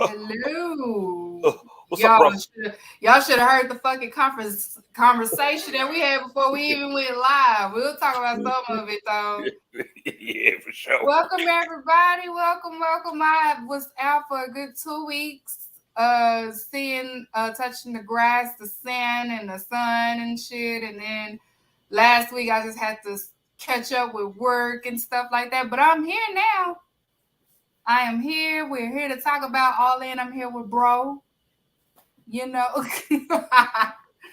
Hello. What's up, bro? Y'all should have heard the fucking conversation that we had before we even went live. We'll talk about some of it though. Yeah, for sure. Welcome everybody. Welcome. I was out for a good 2 weeks. Touching the grass, the sand, and the sun and shit. And then last week I just had to catch up with work and stuff like that. But I'm here now. I am here. We're here to talk about All In. I'm here with bro. You know.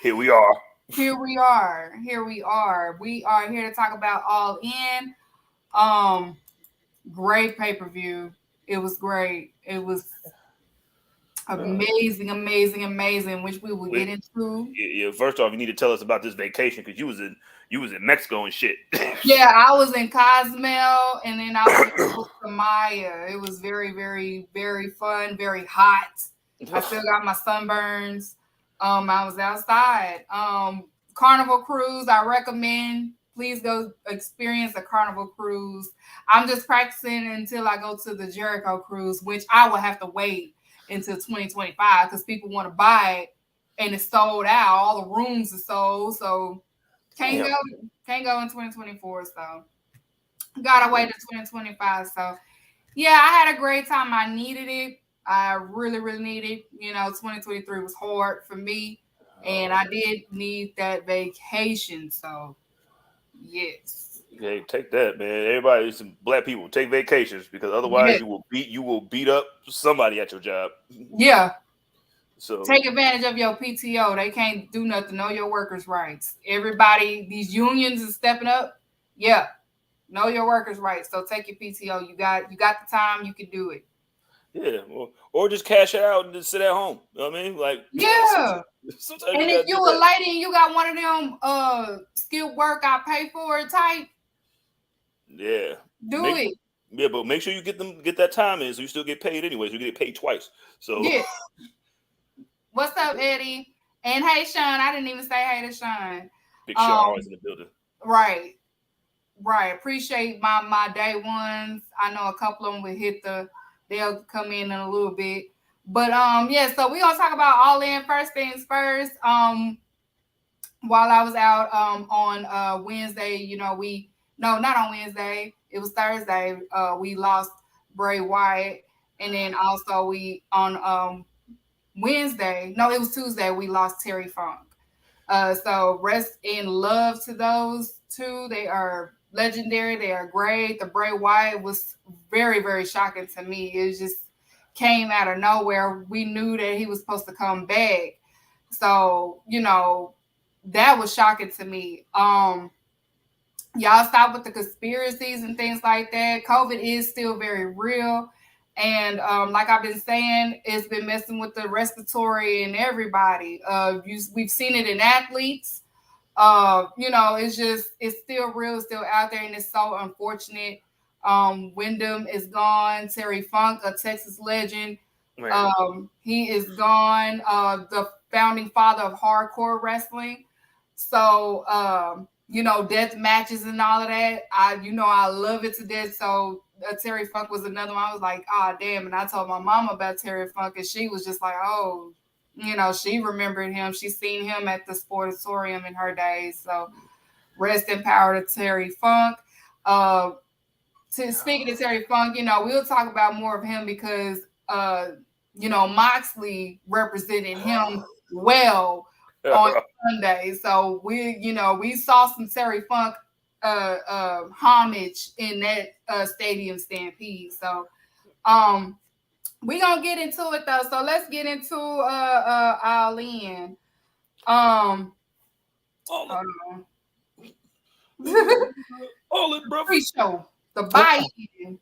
Here we are. We are here to talk about All In. Great pay-per-view. It was great. It was amazing, which we will get into. Yeah, first off, you need to tell us about this vacation because you was in Mexico and shit. Yeah, I was in Cozumel and then I was in Samaya. It was very, very, very fun, very hot. I still got my sunburns. I was outside. Carnival cruise, I recommend. Please go experience a Carnival cruise. I'm just practicing until I go to the Jericho cruise, which I will have to wait until 2025 because people want to buy it and it's sold out. All the rooms are sold, so can't go in 2024. So gotta wait until 2025. So yeah, I had a great time. I needed it. I really, really needed. 2023 was hard for me, and I did need that vacation. So yes. Hey, take that, man. Everybody, some black people take vacations because otherwise you will beat up somebody at your job. Yeah. So take advantage of your PTO. They can't do nothing. Know your workers' rights. Everybody, these unions is stepping up. Yeah. Know your workers' rights. So take your PTO. You got the time. You can do it. Yeah, or just cash it out and just sit at home. You know what I mean? Like yeah. And if you a lady and you got one of them skilled work I pay for type. Yeah. Do it. Yeah, but make sure you get that time in so you still get paid anyways. You get paid twice. So yeah. What's up, Eddie? And hey, Sean. I didn't even say hey to Sean. Big Sean always in the building. Right. Appreciate my day ones. I know a couple of them will they'll come in a little bit. But yeah, so we're gonna talk about All In. First things first. While I was out on Wednesday, not on Wednesday, it was Thursday. We lost Bray Wyatt, and then also we on Wednesday, no, it was Tuesday, we lost Terry Funk. So rest in love to those two. They are legendary. They are great. The Bray Wyatt was very, very shocking to me. It just came out of nowhere. We knew that he was supposed to come back. So, that was shocking to me. Y'all stop with the conspiracies and things like that. COVID is still very real. And like I've been saying, it's been messing with the respiratory and everybody. We've seen it in athletes. It's still real, it's still out there, and it's so unfortunate. Wyndham is gone. Terry Funk, a Texas legend, he is gone. The founding father of hardcore wrestling. So, death matches and all of that. I love it to death. So Terry Funk was another one. I was like, oh, damn. And I told my mom about Terry Funk, and she was just like, oh, she remembered him. She's seen him at the Sportatorium in her days. So rest in power to Terry Funk. Speaking of Terry Funk, we'll talk about more of him because, Moxley represented him well on Sunday. So we saw some Terry Funk homage in that stadium Stampede. So we're gonna get into it though. So let's get into All In. All in, bro. Pre-show. The buy-in.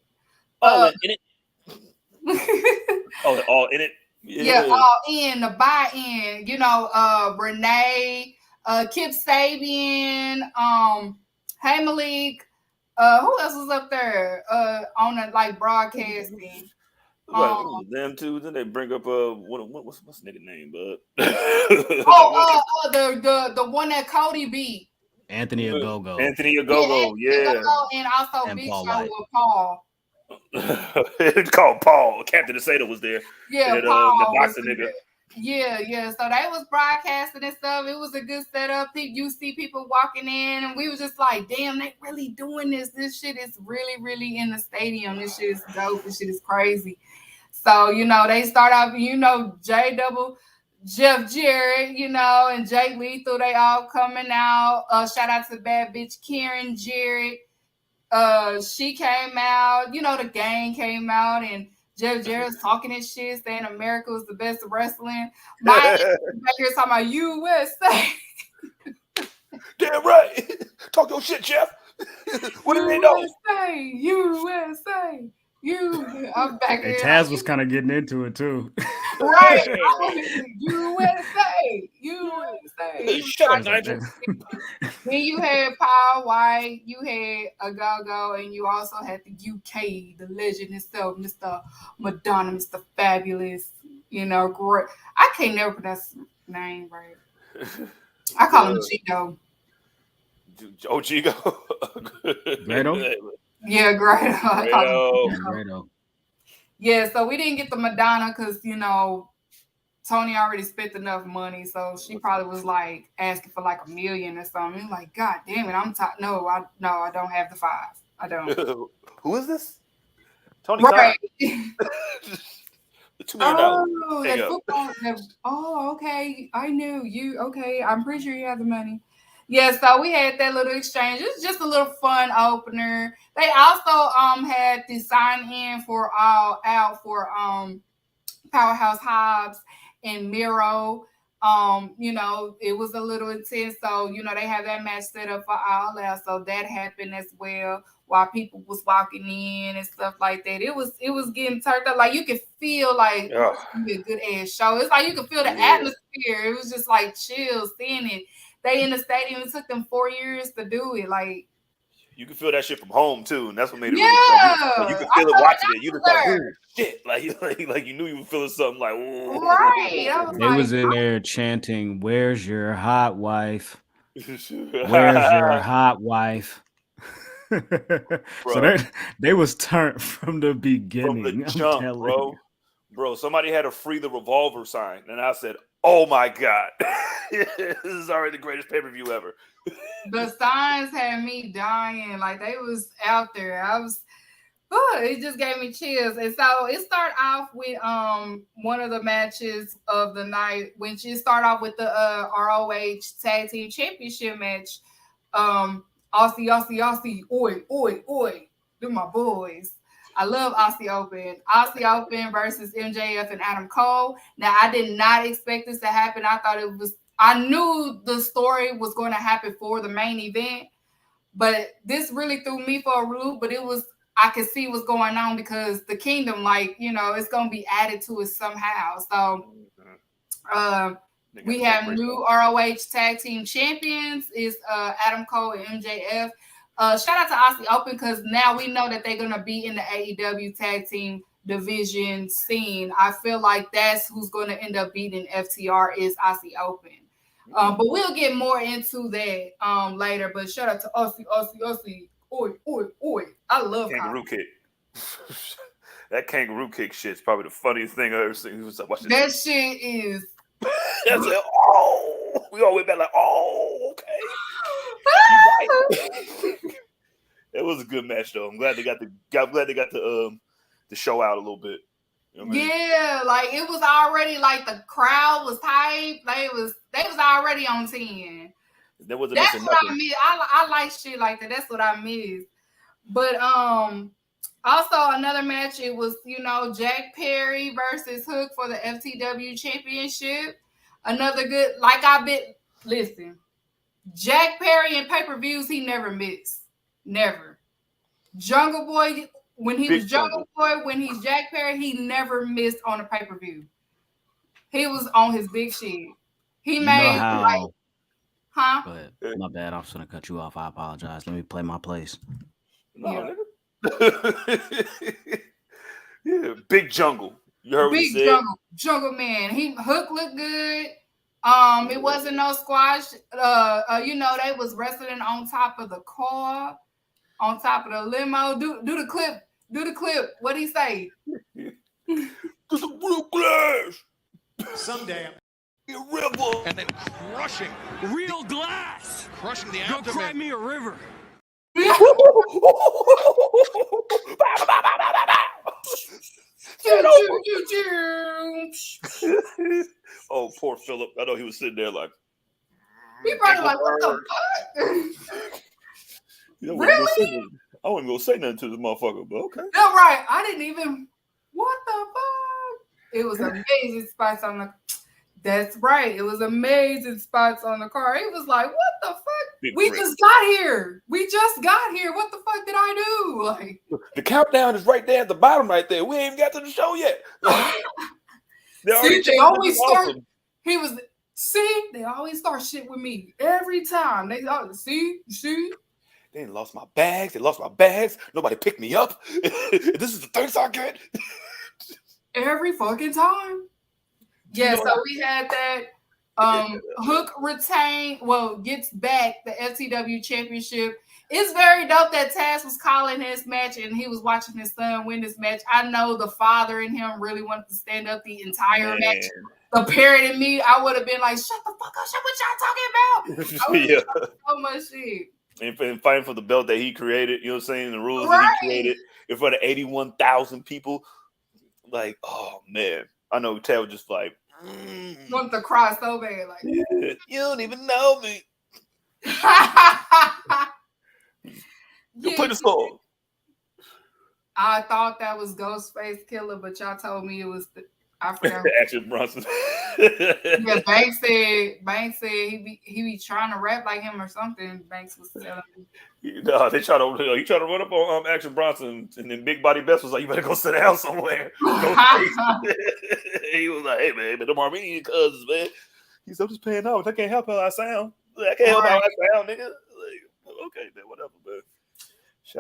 All in it. All in it. Yeah, All In, the buy-in. Renee, Kip Sabian, hey Malik. Who else was up there on the broadcasting? Them two. Then they bring up what's the nigga name, bud? The one that Cody beat. Anthony Ogogo. Anthony Ogogo, yeah. And also Big Show with Paul. It's called Paul. Captain Asada was there. Yeah, and, Paul the was boxing nigga. Yeah. So they was broadcasting and stuff. It was a good setup. You see people walking in, and we was just like, damn, they really doing this. This shit is really, really in the stadium. This shit is dope. This shit is crazy. So, they start off, Jeff Jarrett, and Jay Lethal, they all coming out. Shout out to bad bitch Karen Jarrett. She came out, the gang came out, and Jeff Jarrett's talking and shit, saying America was the best of wrestling. My back here talking about USA. Damn right. Talk your shit, Jeff. What do they know? USA. I'm back here. Taz was kind of getting into it too. Right. USA. Shut up, Nigel. Then you had Paul White, you had a Go-Go, and you also had the UK, the legend himself, Mr. Madonna, Mr. Fabulous. Great. I can't never pronounce his name right. I call him Chico. Oh, Chico. Grado? Yeah, Grado. Grado. Yeah, so we didn't get the Madonna because, Toni already spent enough money, so she probably was like asking for like $1 million or something. Like, God damn it, No, I don't have the 5. I don't. Who is this? Toni. Right. The $2 million. Okay. I knew you. Okay, I'm pretty sure you have the money. Yeah, so we had that little exchange. It was just a little fun opener. They also had the sign in for All Out for Powerhouse Hobbs and Miedo. It was a little intense. So, they have that match set up for All Out. So that happened as well while people was walking in and stuff like that. It was getting turned up. Like you could feel like it was gonna be a good ass show. It's like you could feel the atmosphere. It was just like chill seeing it. They in the stadium. It took them 4 years to do it. Like you can feel that shit from home too, and that's what made it really fun. You can feel it watching it. You just like, oh shit, like you knew you were feeling something like, ooh. Right. They was in there chanting, "Where's your hot wife? Where's your hot wife?" So they was turned from the beginning. From the jump, bro. Somebody had to free the revolver sign, and I said, "Oh my god, this is already the greatest pay-per-view ever." The signs had me dying. Like they was out there. It just gave me chills. And so it started off with one of the matches of the night when she started off with the ROH Tag Team Championship match. Aussie, oi. They're my boys. I love Aussie Open versus MJF and Adam Cole. Now, I did not expect this to happen. I knew the story was going to happen for the main event, but this really threw me for a loop. But I could see what's going on because the Kingdom, it's going to be added to it somehow. So, we have new ROH Tag Team Champions. It's Adam Cole and MJF. Shout out to Aussie Open because now we know that they're going to be in the AEW Tag Team division scene. I feel like that's who's going to end up beating FTR is Aussie Open. But we'll get more into that later. But shout out to Aussie. Oi. I love kangaroo kick. That kangaroo kick shit's probably the funniest thing I've ever seen. That shit is. That's like, we all went back like, okay. It was a good match though. I'm glad they got the show out a little bit. You know what I mean? Yeah, like it was already like the crowd was hyped. They was already on 10. There wasn't That's missing what nothing. I miss. I like shit like that. That's what I miss. But also another match, it was, Jack Perry versus Hook for the FTW Championship. Another good, listen, Jack Perry in pay-per-views, he never missed. Never. Jungle Boy, when he was Jungle Boy, when he's Jack Perry, he never missed on a pay-per-view. He was on his big shit. He made huh? Go ahead. My bad. I was gonna cut you off. I apologize. Let me play my place. No, yeah, Big Jungle. You heard Big what he said? Jungle man. Hook looked good. It wasn't no squash. They was wrestling on top of the car, on top of the limo. Do the clip. Do the clip. What'd he say? To the real glass. Someday. A river. And then crushing. Real glass. Crushing the Go abdomen. cry me a river. Oh, poor Philip. I know he was sitting there like. He probably like, what the fuck? Really? I wasn't gonna say nothing to this motherfucker, but okay. No, right. I didn't even. What the fuck? It was amazing spots on the. That's right. It was amazing spots on the car. He was like, "What the fuck? We just got here. We just got here. What the fuck did I do?" Like the countdown is right there at the bottom, right there. We ain't even got to the show yet. They always start. Awesome. He was. See, they always start shit with me every time. They see. They lost my bags. They lost my bags. Nobody picked me up. This is the thanks I get. Every fucking time. Yeah, so we had that. Hook gets back the FTW championship. It's very dope that Taz was calling his match and he was watching his son win this match. I know the father in him really wanted to stand up the entire match. The parent in me, I would have been like, shut the fuck up, shut what y'all talking about. I would have done so much shit. And fighting for the belt that he created, you know what I'm saying? The rules that he created in front of 81,000 people. Like, oh man. I know Ted was just like, want to cry so bad. Like, you don't even know me. Play the song. I thought that was Ghostface Killer, but y'all told me it was I forgot. Action Bronson. Yeah, Banks said he be trying to rap like him or something. Banks was telling me. No, he tried to run up on Action Bronson, and then Big Body Best was like, "You better go sit down somewhere." He was like, "Hey man, them Armenian cousins, man." He's just paying homage. I can't help how I sound. I can't help how I sound, nigga. Like, okay, man, whatever, man.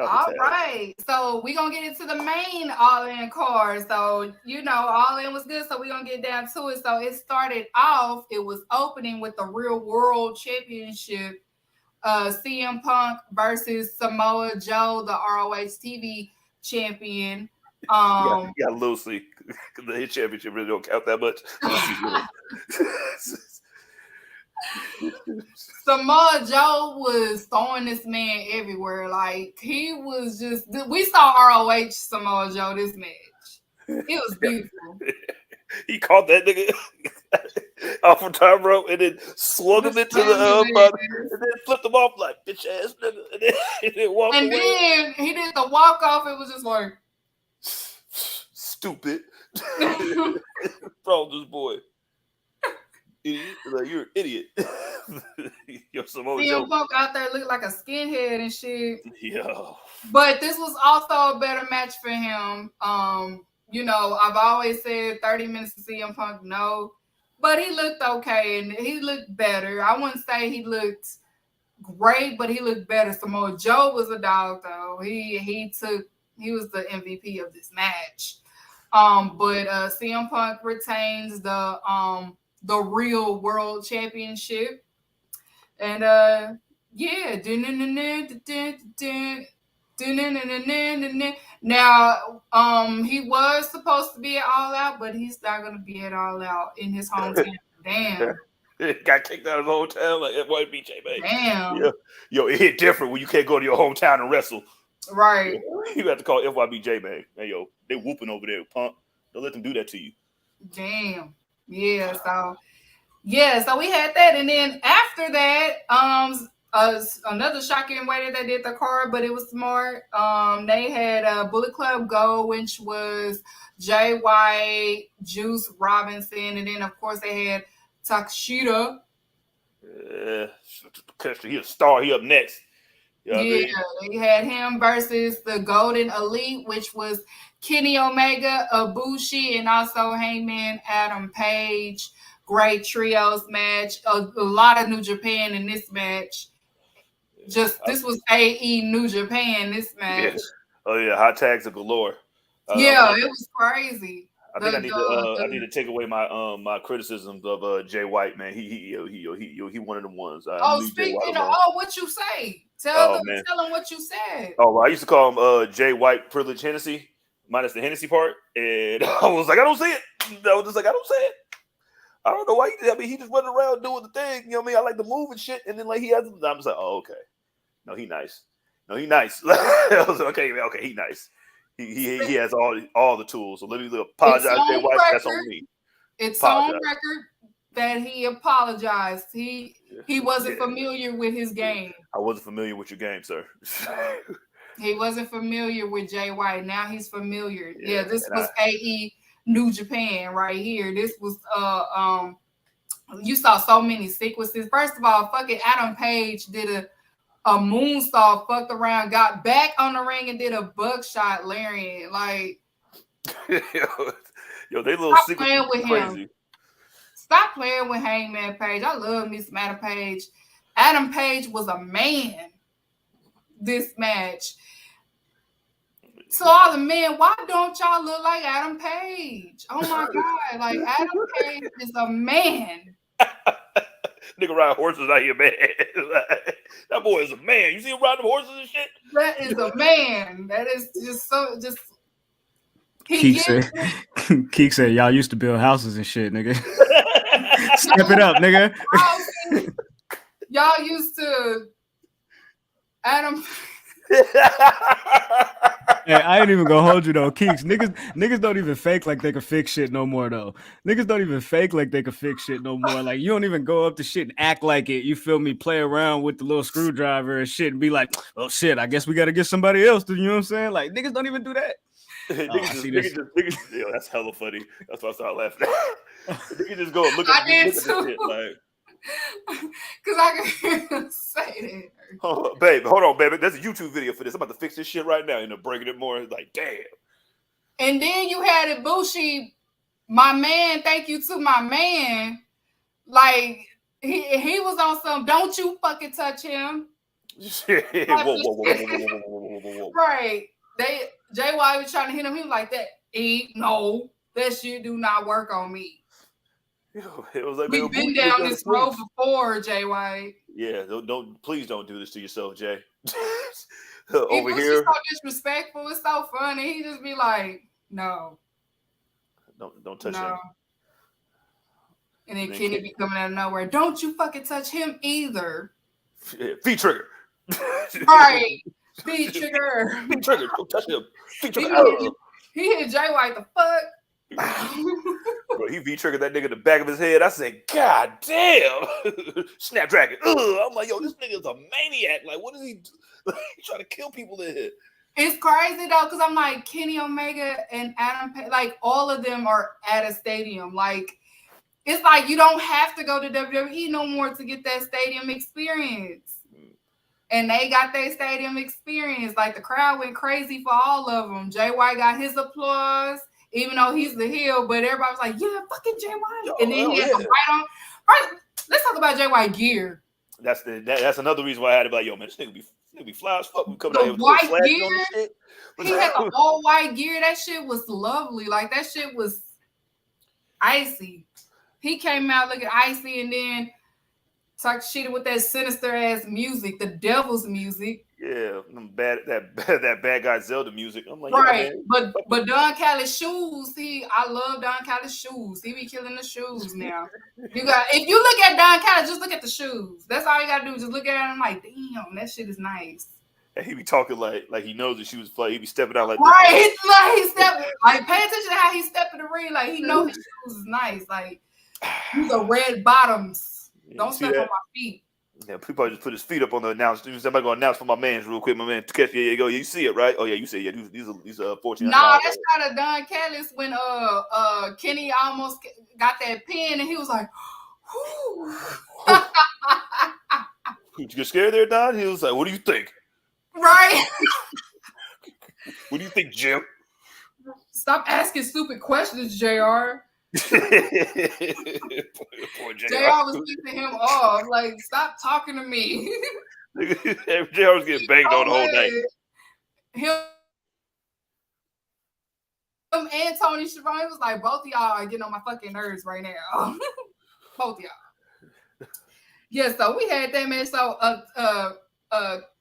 All right, so we're gonna get into the main All In card. So All In was good, so we're gonna get down to it. So it started off, it was opening with the Real World Championship, CM Punk versus Samoa Joe, the ROH TV champion. Yeah, Lucy, the championship really don't count that much. Samoa Joe was throwing this man everywhere. Like, he was just, we saw ROH Samoa Joe this match. It was beautiful. He caught that nigga off of top rope and then swung him into the bottom and then flipped him off like bitch ass nigga and then walked away. Then he did the walk off. It was just like stupid. Bro, this boy. Idiot. Like, you're an idiot. You're CM Punk out there looked like a skinhead and shit. Yeah. But this was also a better match for him. I've always said 30 minutes to CM Punk, no. But he looked okay and he looked better. I wouldn't say he looked great, but he looked better. Samoa Joe was a dog though. He was the MVP of this match. But CM Punk retains the Real World Championship. And now he was supposed to be at All Out, but he's not gonna be at All Out in his hometown. Damn. Got kicked out of the hometown like FYBJ, man. Damn. Yeah. Yo, it hit different when you can't go to your hometown and wrestle. Right. You have to call FYBJ, man. Hey, yo, they whooping over there, Punk. Don't let them do that to you. Damn. Yeah, so we had that, and then after that, another shocking way that they did the card, but it was smart. They had Bullet Club Gold, which was Jay White, Juice Robinson, and then of course they had Takeshita. He a star. He up next. You know They had him versus the Golden Elite, which was Kenny Omega, Ibushi, and also Hangman Adam Page. Great trios match. A lot of New Japan in this match. This was AE New Japan, this match. Yeah. Oh, yeah. Hot tags galore. It was crazy. I think I need to take away my my criticisms of Jay White, man. He one of them ones. What you say? Tell him what you said. Oh, well, I used to call him Jay White Privilege Hennessy, minus the Hennessy part, and I was like, I don't see it. I was just like, I don't see it. I don't know why. He just running around doing the thing. You know what I mean? I like the move and shit, and then like he has. I'm just like, oh, okay. No, he nice. I was like, okay, he nice. He has all the tools. So let me apologize, Jay White. That's on me. It's on record that he apologized. He wasn't familiar with his game. I wasn't familiar with your game, sir. He wasn't familiar with Jay White. Now he's familiar. Yeah, this was AE New Japan right here. This was you saw so many sequences. First of all, fucking Adam Page did a moonsault, fucked around, got back on the ring and did a buckshot lariat. Like, yo, they little sequences with crazy. Him. Stop playing with Hangman Page. I love me some Adam Page. Adam Page was a man this match. So all the men, why don't y'all look like Adam Page? Oh my God. Like, Adam Page is a man. Nigga ride horses out here, man. That boy is a man. You see him riding horses and shit? That is a man. That is just Keeks said, y'all used to build houses and shit, nigga. Step it up, nigga. Y'all used to Adam. Hey, I ain't even gonna hold you though, Keeks. Niggas don't even fake like they can fix shit no more though. Niggas don't even fake like they can fix shit no more. Like you don't even go up to shit and act like it. You feel me? Play around with the little screwdriver and shit and be like, oh shit, I guess we gotta get somebody else to, you know what I'm saying? Like niggas don't even do that. Niggas, yo, that's hella funny. That's why I started laughing. Niggas just go and look at this shit like. Cause I can say that. Oh, babe, hold on, baby. There's a YouTube video for this. I'm about to fix this shit right now and breaking it more. Like, damn. And then you had it, Bushi, my man. Thank you to my man. Like he was on some. Don't you fucking touch him. Whoa. Right. Jay White was trying to hit him. He was like that. No, that shit do not work on me. It was like, we've been down this road before, Jay White. Yeah, please don't do this to yourself, Jay. Over here, so disrespectful. It's so funny. He just be like, "No, don't touch him." And then Kenny be coming out of nowhere. Don't you fucking touch him either. Feet trigger. Right, feet trigger. Feet trigger. Don't touch him. Feet trigger. He hit Jay White. The fuck. Bro, he V-triggered that nigga in the back of his head. I said, God damn. Snapdragon. I'm like, yo, this nigga's a maniac. Like, what is he do? He trying to kill people in here. It's crazy though, because I'm like, Kenny Omega and Adam Page, like all of them are at a stadium. Like, it's like you don't have to go to WWE no more to get that stadium experience. And they got their stadium experience. Like, the crowd went crazy for all of them. Jay White got his applause. Even though he's the heel, but everybody was like, yeah, fucking Jay White. And then he had the white on. Right, let's talk about Jay White gear. That's another reason why I had to be like, yo, man, this nigga be fly as fuck. We coming out here with white gear. On this shit. He had the all white gear. That shit was lovely. Like, that shit was icy. He came out looking icy and then talked shit with that sinister ass music, the devil's music. Yeah, that bad guy Zelda music. I'm like, right, yeah, but Don Callis shoes. I love Don Callis shoes. He be killing the shoes now. If you look at Don Callis, just look at the shoes. That's all you gotta do. Just look at it. And I'm like, damn, that shit is nice. And he be talking like he knows the shoes play. He be stepping out like right. He's stepping. Like, pay attention to how he stepped in the ring. Like, he knows his shoes is nice. Like, these are red bottoms. Don't step on my feet. Yeah, people just put his feet up on the announcement. Somebody gonna announce for my man real quick. My man, catch you. You go. You see it, right? Oh yeah, you see it. Yeah, these are 14. Nah, that's not a Don Callis when Kenny almost got that pin and he was like, Did you get scared there, Don? He was like, "What do you think?" Right. What do you think, Jim? Stop asking stupid questions, JR. Poor JR was pissing him off. Like, stop talking to me. JR was getting banged on the whole night. He'll and Toni Schiavone. It was like both of y'all are getting on my fucking nerves right now. Both of y'all. Yeah, so we had that match. So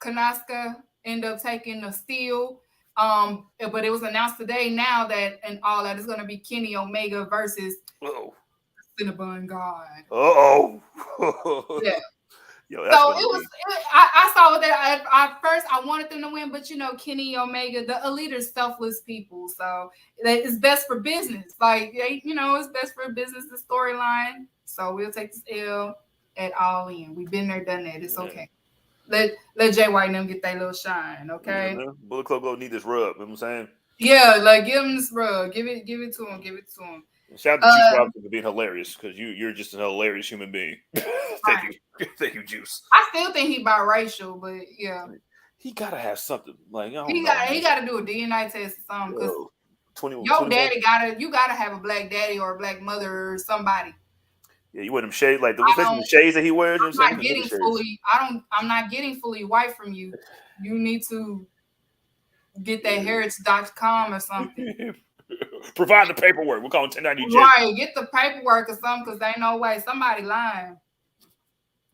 Kanaska ended up taking the steal. But it was announced today now that and all that is gonna be Kenny Omega versus Cinnabon God. Yeah. Yo, So it was. I saw that. At first, I wanted them to win, but you know, Kenny Omega, the Elite are selfless people, so it's best for business. Like you know, it's best for business. The storyline. So we'll take this L at All In. We've been there, done that. It's okay. Let Jay White and them get that little shine. Okay. Yeah, Bullet Club go need this rub. You know what I'm saying? Yeah, like give him this rub. Give it to him. Give it to him. Shout out to Juice Robinson for being hilarious because you're just an hilarious human being. Thank you, Juice. I still think he biracial, but yeah, he gotta have something like he got to do a DNA test or something. Because your daddy gotta have a black daddy or a black mother or somebody. Yeah, you wear them shades like the shades that he wears. I'm not getting fully white from you. You need to get that heritage.com or something. Provide the paperwork. We're calling 1090J. Right, get the paperwork or something because there ain't no way somebody lying.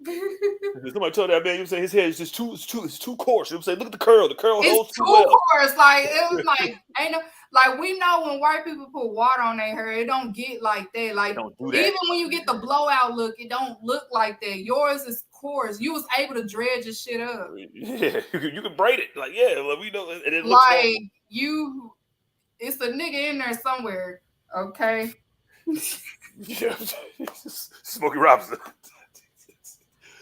Somebody told that man, you say his hair is just too coarse. You say, look at the curl. The curl holds it's too too well. coarse. Like it was like ain't no, like we know when white people put water on their hair, it don't get like that. Like don't do that. Even when you get the blowout look, it don't look like that. Yours is coarse. You was able to dredge your shit up. Yeah, you can braid it. Like like we know, and it looks like normal. you. It's a nigga in there somewhere, okay? Yeah, Smokey Robinson.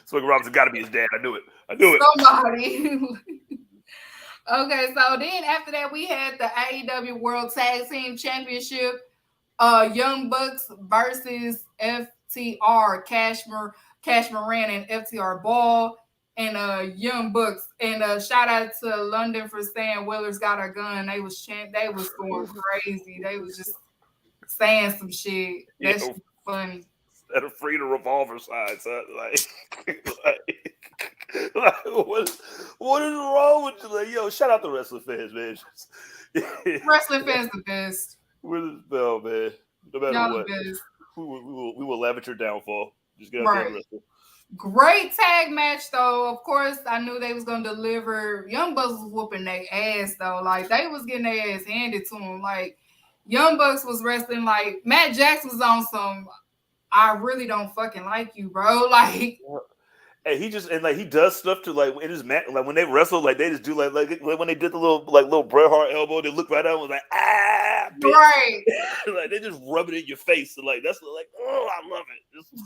Smokey Robinson got to be his dad. I knew it. Somebody. Okay, so then after that, we had the AEW World Tag Team Championship. Young Bucks versus FTR, Cash Moran and FTR Ball. And Young Bucks, and shout out to London for saying Wheeler's got a gun. They was going crazy. They was just saying some shit. That's funny. At a free the revolver side, son. What is wrong with you? Like, yo, shout out to wrestling fans, man. Wrestling fans the best. We're the best, man. No matter Y'all what, the best. we will laugh at your downfall. Just get out there and wrestle. Great tag match, though. Of course, I knew they was gonna deliver. Young Bucks was whooping their ass, though. Like they was getting their ass handed to them. Like Young Bucks was wrestling. Like Matt Jackson was on some. I really don't fucking like you, bro. Like, and he does stuff to like in his match. Like when they wrestle, like they just do like when they did the little Bret Hart elbow. They look right at him and was like bitch. Right. Like they just rub it in your face. And like that's like, oh, I love it.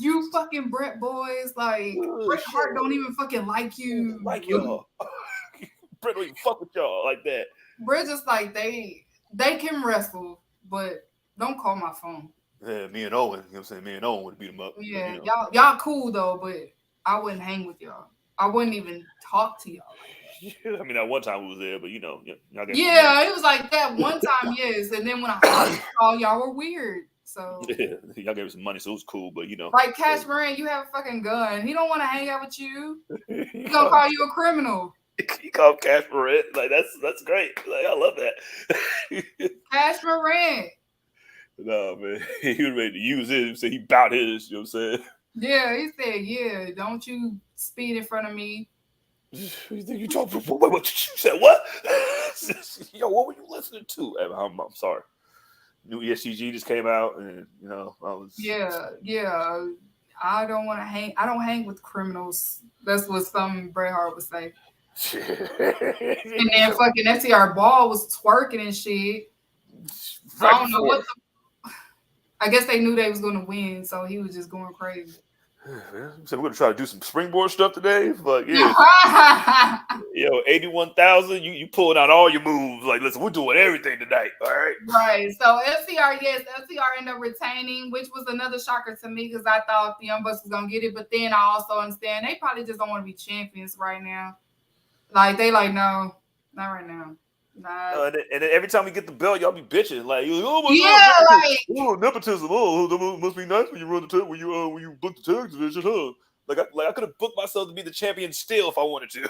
You fucking Bret boys, like Bret Hart don't even fucking like you. Like y'all. Bret don't even fuck with y'all like that. Bret just like they can wrestle, but don't call my phone. Yeah, me and Owen, you know what I'm saying? Me and Owen would beat him up. Yeah, but, you know. y'all cool though, but I wouldn't hang with y'all. I wouldn't even talk to y'all. I mean, that one time we was there, but you know, y'all it was like that one time, yes. And then when I saw y'all were weird. So yeah, y'all gave us some money, so it was cool. But you know, like Cash Moran, you have a fucking gun. He don't want to hang out with you. He gonna call you a criminal. He called Cash Moran. Like that's great. Like I love that. Cash Moran. No, man. He was ready to use it. He said he bout his, you know what I'm saying? Yeah, he said, yeah, don't you speed in front of me. You think you talking? Wait, what? You said what? Yo, what were you listening to? I'm sorry. New ESCG just came out, and you know, I was. Yeah. I don't want to hang. I don't hang with criminals. That's what some Bret Hart would say. And then fucking FTR Ball was twerking and shit. I don't know what. I guess they knew they was going to win, so he was just going crazy. So we're going to try to do some springboard stuff today. But yeah, 81,000. You pulling out all your moves. Like, listen, we're doing everything tonight. All right. Right. So FTR ended up retaining, which was another shocker to me because I thought the Young Bucks was going to get it. But then I also understand they probably just don't want to be champions right now. Like, they like, no, not right now. Nah. And then every time we get the belt, y'all be bitching like, "Oh my God, nepotism! Oh, that must be nice when you run the when you book the tag division, huh?" Like I could have booked myself to be the champion still if I wanted to.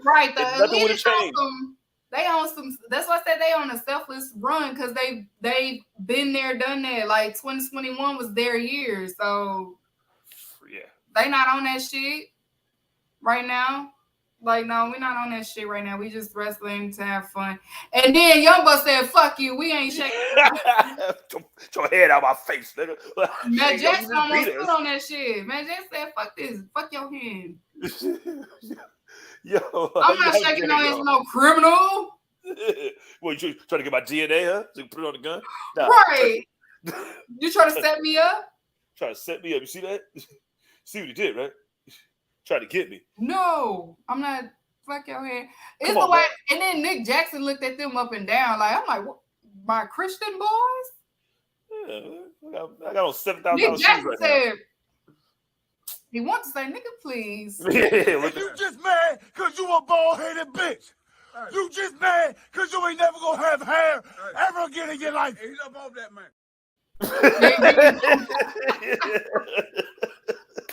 Right, nothing would have changed. They on some. That's why I said they on a selfless run because they've been there, done that. Like 2021 was their year, so Yeah. they not on that shit right now. Like, no, we're not on that shit right now. We just wrestling to have fun. And then Young Buck said, "Fuck you. We ain't shaking." Get your head out my face, nigga. Matt Yo, Jackson you almost just put on that shit. Matt Jackson said, "Fuck this. Fuck your hand. Yo, I'm not shaking no hands with no criminal." What, you trying to get my DNA, huh? So you put it on the gun? Nah. Right. You trying to set me up? Trying to set me up. You see that? See what he did, right? Trying to get me. No, I'm not. Fuck your hand. It's Come the on, way. man. And then Nick Jackson looked at them up and down. Like, I'm like, what? My Christian boys? Yeah, I got on $7,000 Nick shoes Jackson right said, he wants to say, nigga, please. now. Yeah, look You just mad because you a bald-headed bitch. You just mad because you ain't never gonna have hair ever again in your life. He's up off that, man.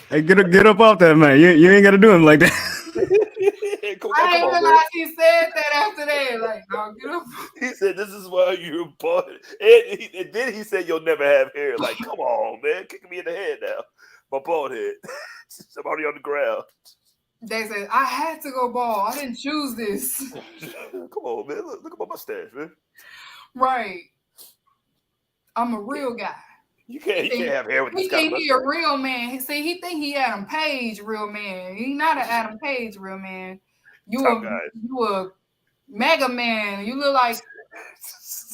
Hey, get up off that, man. You ain't got to do him like that. I didn't realize he said that after that. Like, no, get up. He said, "This is why you're bald." And then he said, "You'll never have hair." Like, come on, man, kicking me in the head now. My bald head. I'm already on the ground. They said, I had to go bald. I didn't choose this. Come on, man. Look at my mustache, man. Right. I'm a real guy. You can't have hair with He this kind of think he mustache. a real man. He think he Adam Page real man. He not an Adam Page real man. You a mega man. You look like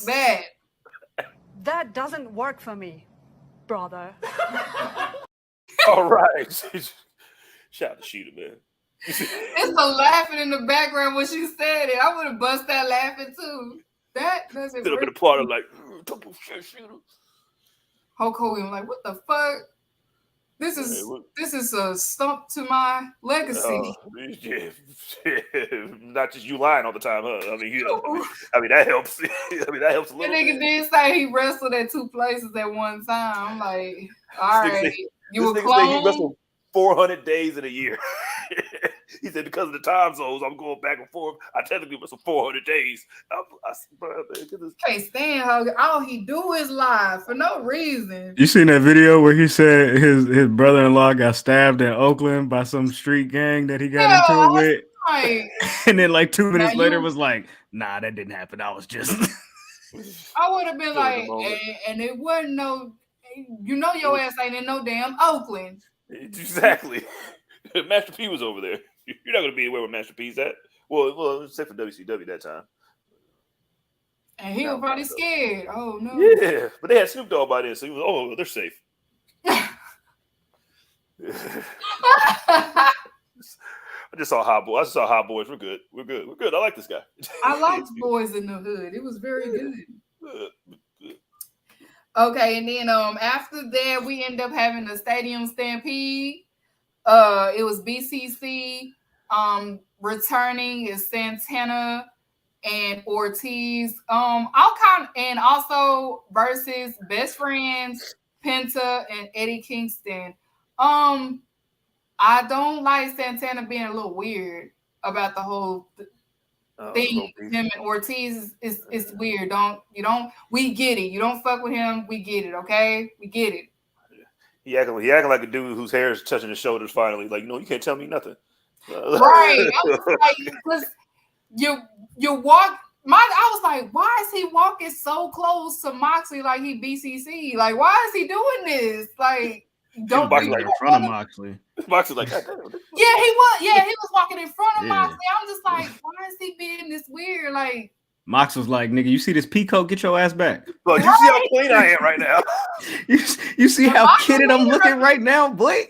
that. That doesn't work for me, brother. All right. Shout out to Shida, man. It's the laughing in the background when she said it. I would have bust that laughing too. That doesn't Sit up in work. the party like, talk about shit, Shida. Hulk Hogan like, what the fuck? This is a stump to my legacy. Yeah. Not just you lying all the time, huh? I mean, that helps. That helps a That little nigga bit. did say he wrestled at 2 places at one time. I'm like, all This nigga right, say- you a This nigga say he clone? wrestled 400 days in a year. He said because of the time zones, I'm going back and forth. I technically wrestled 400 days. Can't stand Hogan. All he do is lie for no reason. You seen that video where he said his brother-in-law got stabbed in Oakland by some street gang that he got into it with? Like, And then like 2 minutes Now later you- was like, nah, that didn't happen. I was just I would have been Still in like, the moment. and it wasn't no, you know your ass ain't in no damn Oakland. Exactly. Master P was over there. You're not going to be anywhere where Master P's at. Well, except for WCW that time. And he was probably scared. Oh no. Yeah, but they had Snoop Dogg by then, so he was, oh, they're safe. I just saw Hot Boys. We're good. I like this guy. I liked Boys in the Hood. It was very good. Okay, and then after that we end up having the Stadium Stampede. It was BCC. Returning is Santana and Ortiz. And also versus Best Friends, Penta and Eddie Kingston. I don't like Santana being a little weird about the whole thing. Him and Ortiz is weird. We get it. You don't fuck with him. We get it. Okay, we get it. He acting like a dude whose hair is touching his shoulders. Finally, like, you can't tell me nothing. Right. I was like, because you walk. I was like, why is he walking so close to Moxley like he BCC? Like, why is he doing this? Like, don't Moxley be in front of Moxley. Moxley's like, God damn. Yeah, he was. Yeah, he was walking in front of Yeah. Moxley. I'm just like, why is he being this weird? Like, Mox was like, nigga, you see this peacoat? Get your ass back. Look, you see how clean I am right now. You see how kidded I'm looking right now, boy?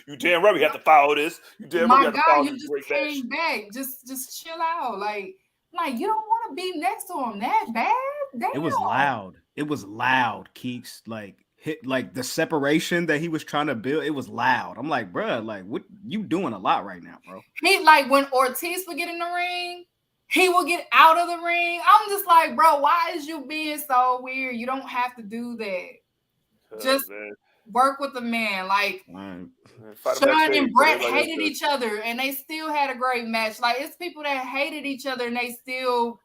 You damn right we have to follow this. You damn right we my have to God, follow you this just great match. came back. Just chill out. Like you don't want to be next to him that bad. Damn. It was loud. It was loud, Keeks. Like the separation that he was trying to build, it was loud. I'm like, bruh, like what you doing a lot right now, bro. He like when Ortiz would get in the ring, he will get out of the ring. I'm just like, bro, why is you being so weird? You don't have to do that. Just work with the man. Like Fight him Sean backstage, and Brett everybody hated else each other, and they still had a great match. Like it's people that hated each other, and they still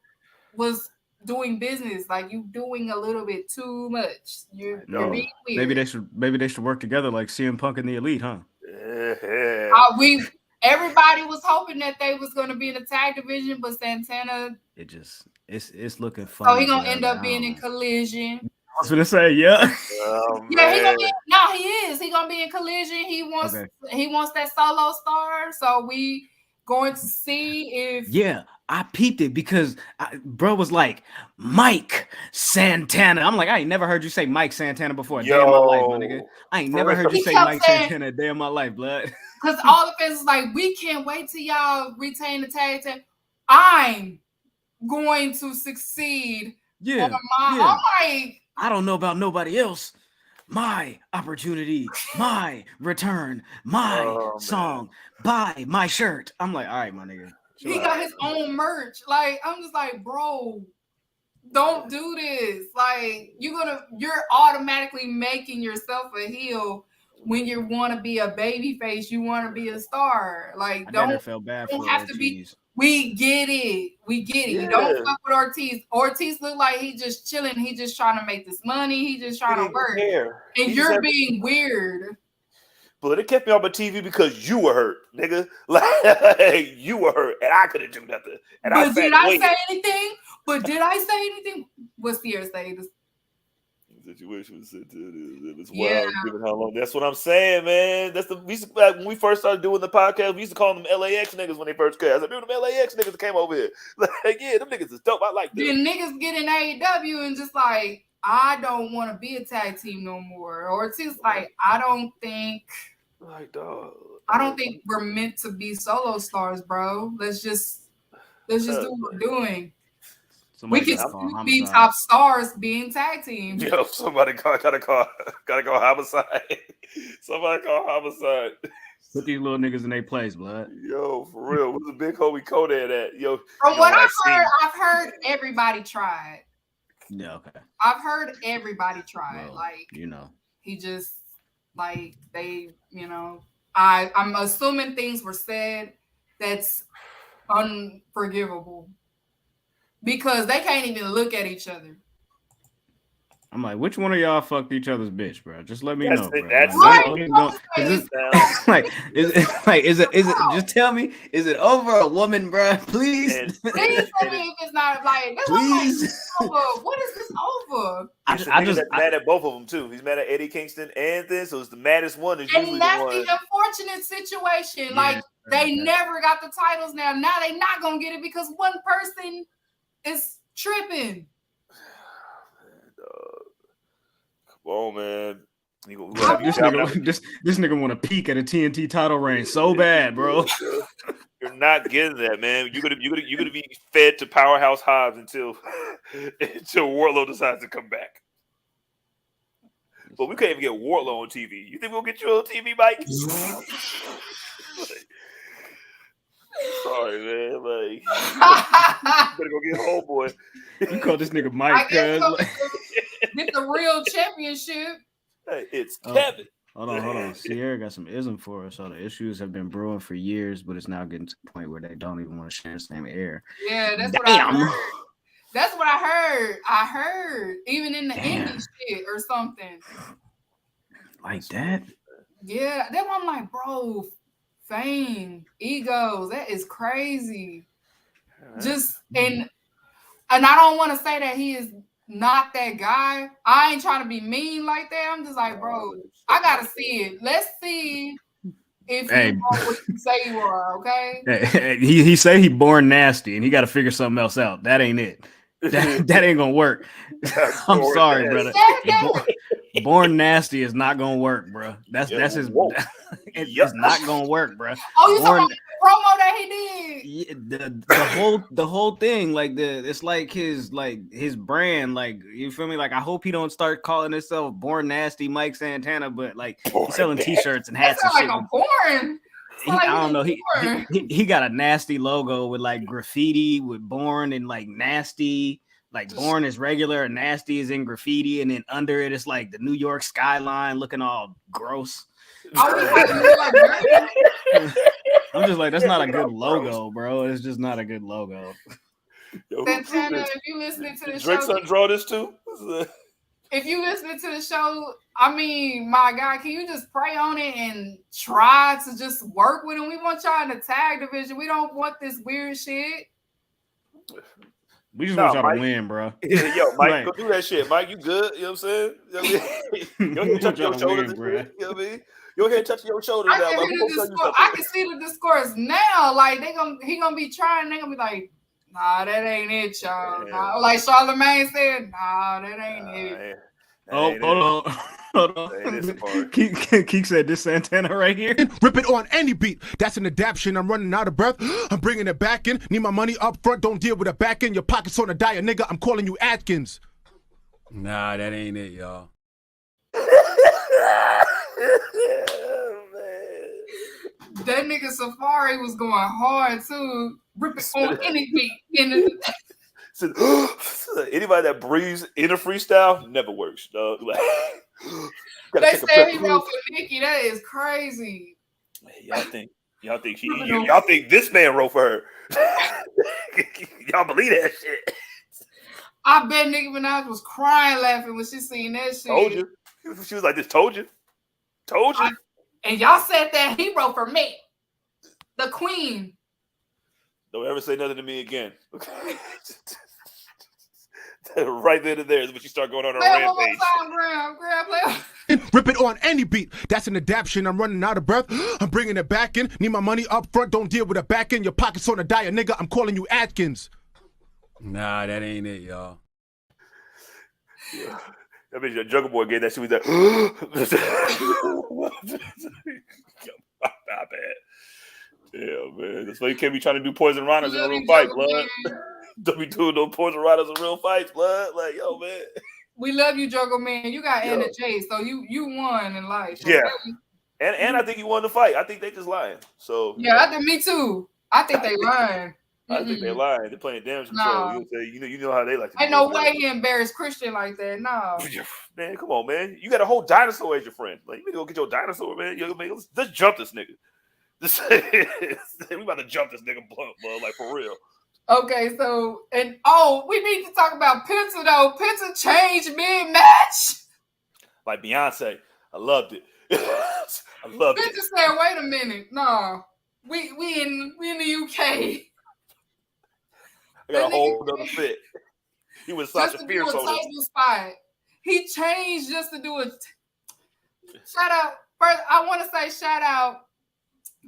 was doing business. Like you doing a little bit too much. You're being weird. Maybe they should work together like CM Punk and the Elite, huh? Yeah. Everybody was hoping that they was going to be in the tag division, but Santana. It's looking fun. So he gonna end up being in Collision. I was gonna say, yeah. Oh, yeah, he man. is. He gonna be in Collision. He wants that solo star. So we going to see if I peeped it because bro was like Mike Santana. I'm like, I ain't never heard you say Mike Santana before a day in my life, my nigga. I ain't never heard you say Mike Santana a day in my life, blood. Because all the fans is like, we can't wait till y'all retain the tag team. I'm going to succeed. Yeah. I'm like, I don't know about nobody else. My opportunity, my return, my song, buy my shirt. I'm like, all right, my nigga. He got his own merch. Like, I'm just like, bro, don't do this. Like, you're automatically making yourself a heel when you want to be a baby face. You want to be a star. Like, don't feel bad for have to be. We get it. Yeah. You don't fuck with Ortiz. Ortiz look like he just chilling. He just trying to make this money. He just trying to work. And you're being weird. But it kept me on my TV because you were hurt, nigga. Like you were hurt, and I couldn't do nothing. And but did I say anything? What's Sierra say? The situation was it's wild. Given how long? That's what I'm saying, man. That's when we first started doing the podcast. We used to call them LAX niggas when they first came. I said, dude, them LAX niggas that came over here. Like, yeah, them niggas is dope. I like them. Then niggas get in AEW and just like, I don't want to be a tag team no more. Or it's just like, I don't think we're meant to be solo stars, bro. Let's just do what we're doing. We can be top stars being tag team. Yo, somebody gotta call homicide. Somebody call homicide. Put these little niggas in their place, blood. Yo, for real. Where's the big homie Kodak at? Yo, from what I've heard everybody tried. Yeah, okay. I've heard everybody tried. Well, like, he just like they, I'm assuming things were said that's unforgivable. Because they can't even look at each other. I'm like, which one of y'all fucked each other's bitch, bro? Just let me know, bro. Is it? Just tell me, is it over a woman, bro? Please. Please tell me if it's not like. Please. What is this over? I just mad at both of them too. He's mad at Eddie Kingston and this, so it's the maddest one. And that's the unfortunate situation. Yeah, like they never got the titles now. Now they not gonna get it because one person is tripping. Come on, man. This nigga want to peek at a TNT title reign so bad, bro. You're not getting that, man. You're gonna be fed to Powerhouse Hobbs until Wardlow decides to come back. But we can't even get Wardlow on TV. You think we'll get you on TV, Mike? Sorry, man. Like, better go get homeboy. You call this nigga Mike, cuz. Get the real championship. Hey, it's Kevin. Hold on. Sierra got some ism for us. So the issues have been brewing for years, but it's now getting to the point where they don't even want to share the same air. Yeah, that's what I heard. That's what I heard. I heard even in the indie shit or something. Like that? Yeah, that's why I'm like, bro. Fame, egos, that is crazy. Just and I don't want to say that he is not that guy. I ain't trying to be mean like that. I'm just like, bro, I gotta see it. Let's see if you are what you say you are, okay? He say he born nasty and he got to figure something else out. That ain't it. That ain't gonna work. I'm sorry, brother. Born nasty is not gonna work, bro. That's his. It's not gonna work, bro. Oh, you talking about the promo that he did? Yeah, the whole thing, like it's like his brand, like you feel me? Like I hope he don't start calling himself Born Nasty Mike Santana, but like he's selling t-shirts and hats and shit. Like a porn. I don't know. He got a nasty logo with like graffiti with Born and like nasty. Like Born is regular and Nasty is in graffiti, and then under it it's like the New York skyline looking all gross. I'm just like, that's not a good logo, bro. It's just not a good logo. Yo, Santana, if you listening to the Drake show, son draw this too. if you listening to the show, I mean, my God, can you just pray on it and try to just work with him? We want y'all in the tag division. We don't want this weird shit. We just want y'all to win, bro. Yeah, yo, Mike, Right. go do that shit. Mike, you good? You know what I'm saying? You know what I mean? Your head touching your shoulders, bro. You know what I mean? Your head touching your shoulders now. Like, I can see the discourse now. Like he gonna be trying. They gonna be like, nah, that ain't it, y'all. Nah. Like Charlamagne said, nah, that ain't it. Oh, hold on. Keeks said this Santana right here. Rip it on any beat. That's an adaptation. I'm running out of breath. I'm bringing it back in. Need my money up front. Don't deal with a back end. Your pockets on a diet, nigga. I'm calling you Atkins. Nah, that ain't it, y'all. That nigga Safari was going hard too. Rip it on any beat. Anybody that breathes in a freestyle never works, dog. Like, they said he wrote for Nikki. That is crazy. Y'all think this man wrote for her? Y'all believe that shit? I bet Nicki Minaj was crying laughing when she seen that shit. Told you. She was like, "This told you." And y'all said that he wrote for me, the queen. Don't ever say nothing to me again. Right then and there is when she start going on her rampage. Rip it on any beat. That's an adaptation. I'm running out of breath. I'm bringing it back in. Need my money up front. Don't deal with a back end. Your pockets on a diet, nigga. I'm calling you Atkins. Nah, that ain't it, y'all. Yeah. That means your Jungle Boy gave that shit with that. My bad. Yeah, man. That's why you can't be trying to do poison rhinos in a real fight, blood. Don't be doing no poison rhinos in real fights, blood. Like, yo, man. We love you, Jungle Man. You got Anna J, so you won in life. Yeah. Okay? And I think you won the fight. I think they just lying. So yeah, I think me too. I think they lying. I think they're lying. They're playing damage control. You know how they like to ain't no way he embarrassed Christian like that. No. Man, come on, man. You got a whole dinosaur as your friend. Like, you need to go get your dinosaur, man. Let's jump this nigga. We about to jump this nigga blunt, bro. Like, for real. Okay, so, we need to talk about Penta, though. Penta changed mid-match. Like Beyonce. I loved it. I loved it. Penta said, wait a minute. No. We in the UK. I got a whole other fit. He was Sasha Fierce on it. Spot. He changed just to do it. Shout out. First, I want to say shout out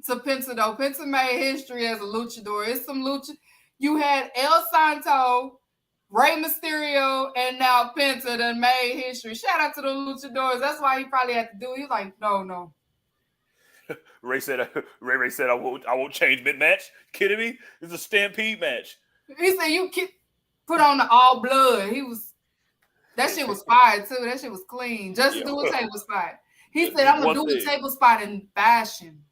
to Penta, though. Penta made history as a luchador. It's some lucha. You had El Santo, Rey Mysterio, and now Penta that made history. Shout out to the luchadors. That's why he probably had to do it. He was like, no. Ray said, I won't change mid-match. Kidding me? It's a Stampede match. He said you put on the all blood. That shit was fire too. That shit was clean. Just do a table spot. He said, I'm gonna do a table spot in fashion.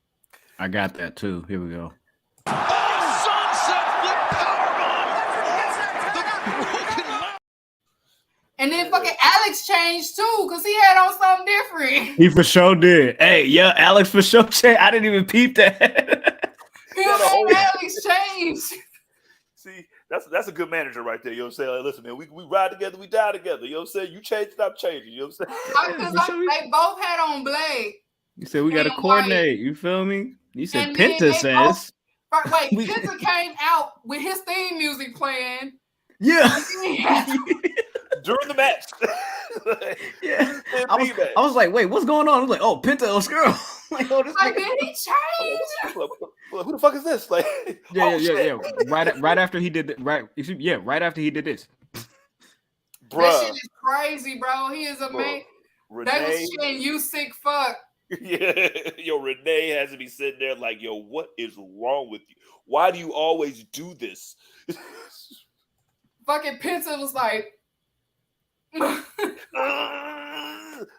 I got that too. Here we go. And then fucking Alex changed too, because he had on something different. He for sure did. Hey, yeah, Alex for sure changed. I didn't even peep that. Alex changed. See, that's a good manager right there. You know what I'm saying? Like, listen, man, we ride together, we die together. You know what I'm saying? You change, stop changing. You know what I'm saying? Because they both had on Blade. You said we got to coordinate. You feel me? You said and Penta says. Penta came out with his theme music playing. Yeah. During the match. Yeah. I was like, wait, what's going on? I was like, oh, Penta Ospreay. Like, oh, this like, did he change? Who the fuck is this? Like, yeah. Right after he did right after he did this. Bruh. That shit is crazy, bro. He is amazing. They was saying you sick fuck. Yeah, yo, Renee has to be sitting there like, yo, what is wrong with you? Why do you always do this? Fucking Penta was like, if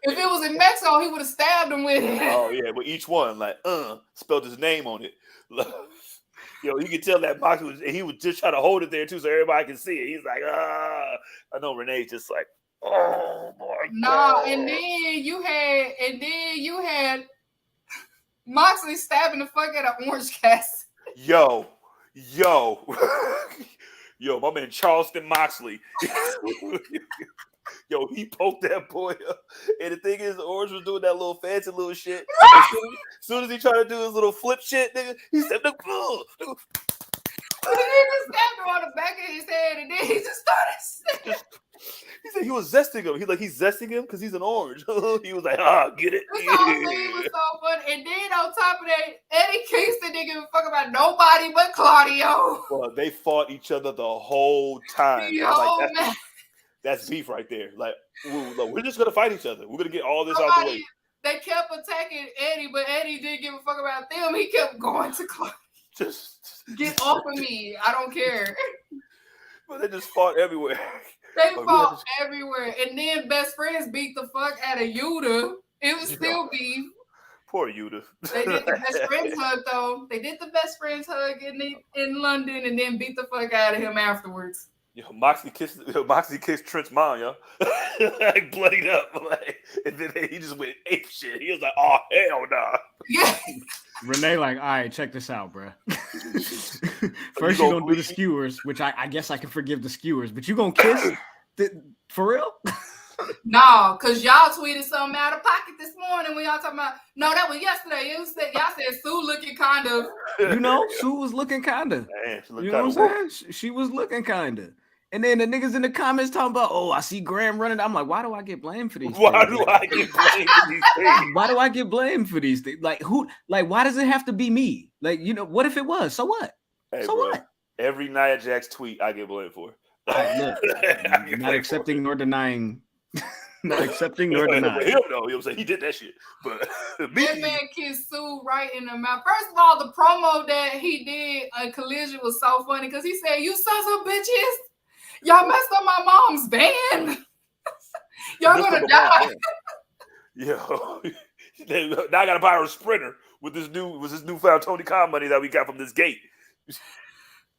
it was in Mexico, he would have stabbed him with it. Oh yeah, but each one like spelled his name on it. Yo, you can tell that box he was just trying to hold it there too, so everybody can see it. He's like, I know Renee's just like, oh my God. And then you had Moxley stabbing the fuck out of Orange Cassidy. Yo, my man Charleston Moxley. Yo, he poked that boy up. And the thing is, Orange was doing that little fancy little shit. As soon as he tried to do his little flip shit, nigga, he said, And he just stabbed him on the back of his head, and then he just started. He said he was zesting him. He's zesting him because he's an orange. He was like, get it. This whole thing was so funny. And then on top of that, Eddie Kingston didn't give a fuck about nobody but Claudio. Well, they fought each other the whole time. I'm like, that's beef right there. Like, we're just gonna fight each other. We're gonna get all this out the way. They kept attacking Eddie, but Eddie didn't give a fuck about them. He kept going to Claudio. Just get off of me. I don't care. But they just fought everywhere. They fought everywhere. And then best friends beat the fuck out of Yuta. It was still beef. Poor Yuta. They did the best friends hug, though. They did the best friends hug in London and then beat the fuck out of him afterwards. Yo, Moxley kissed Trent's mom, yo. Like, bloodied up. Like, and then he just went ape shit. He was like, oh, hell nah. Yeah. Renee, like, all right, check this out, bro. First, you're going to do the skewers, which I guess I can forgive the skewers, but you going to kiss? For real? No, because y'all tweeted something out of pocket this morning when y'all talking about, no, that was yesterday. Y'all said Sue looking kind of. You know, Sue was looking kind of. You know what I'm saying? She was looking kind of. And then the niggas in the comments talking about, oh, I see Graham running. I'm like, why do I get blamed for these things? Why do I get blamed for these things? Why do I get blamed for these things? Like, who? Like, why does it have to be me? Like, you know, what if it was? So what? Hey, so bro, what? Every Nia Jax tweet I get blamed for. Look, not accepting nor denying. Not accepting nor denying. Him, though, you know what I'm saying? He did that shit. But that man kissed Sue right in the mouth. First of all, the promo that he did on Collision was so funny because he said, you sons of bitches, y'all messed up my mom's van. Y'all gonna die. Yo, now I gotta buy her a Sprinter with this newfound Tony Khan money that we got from this gate.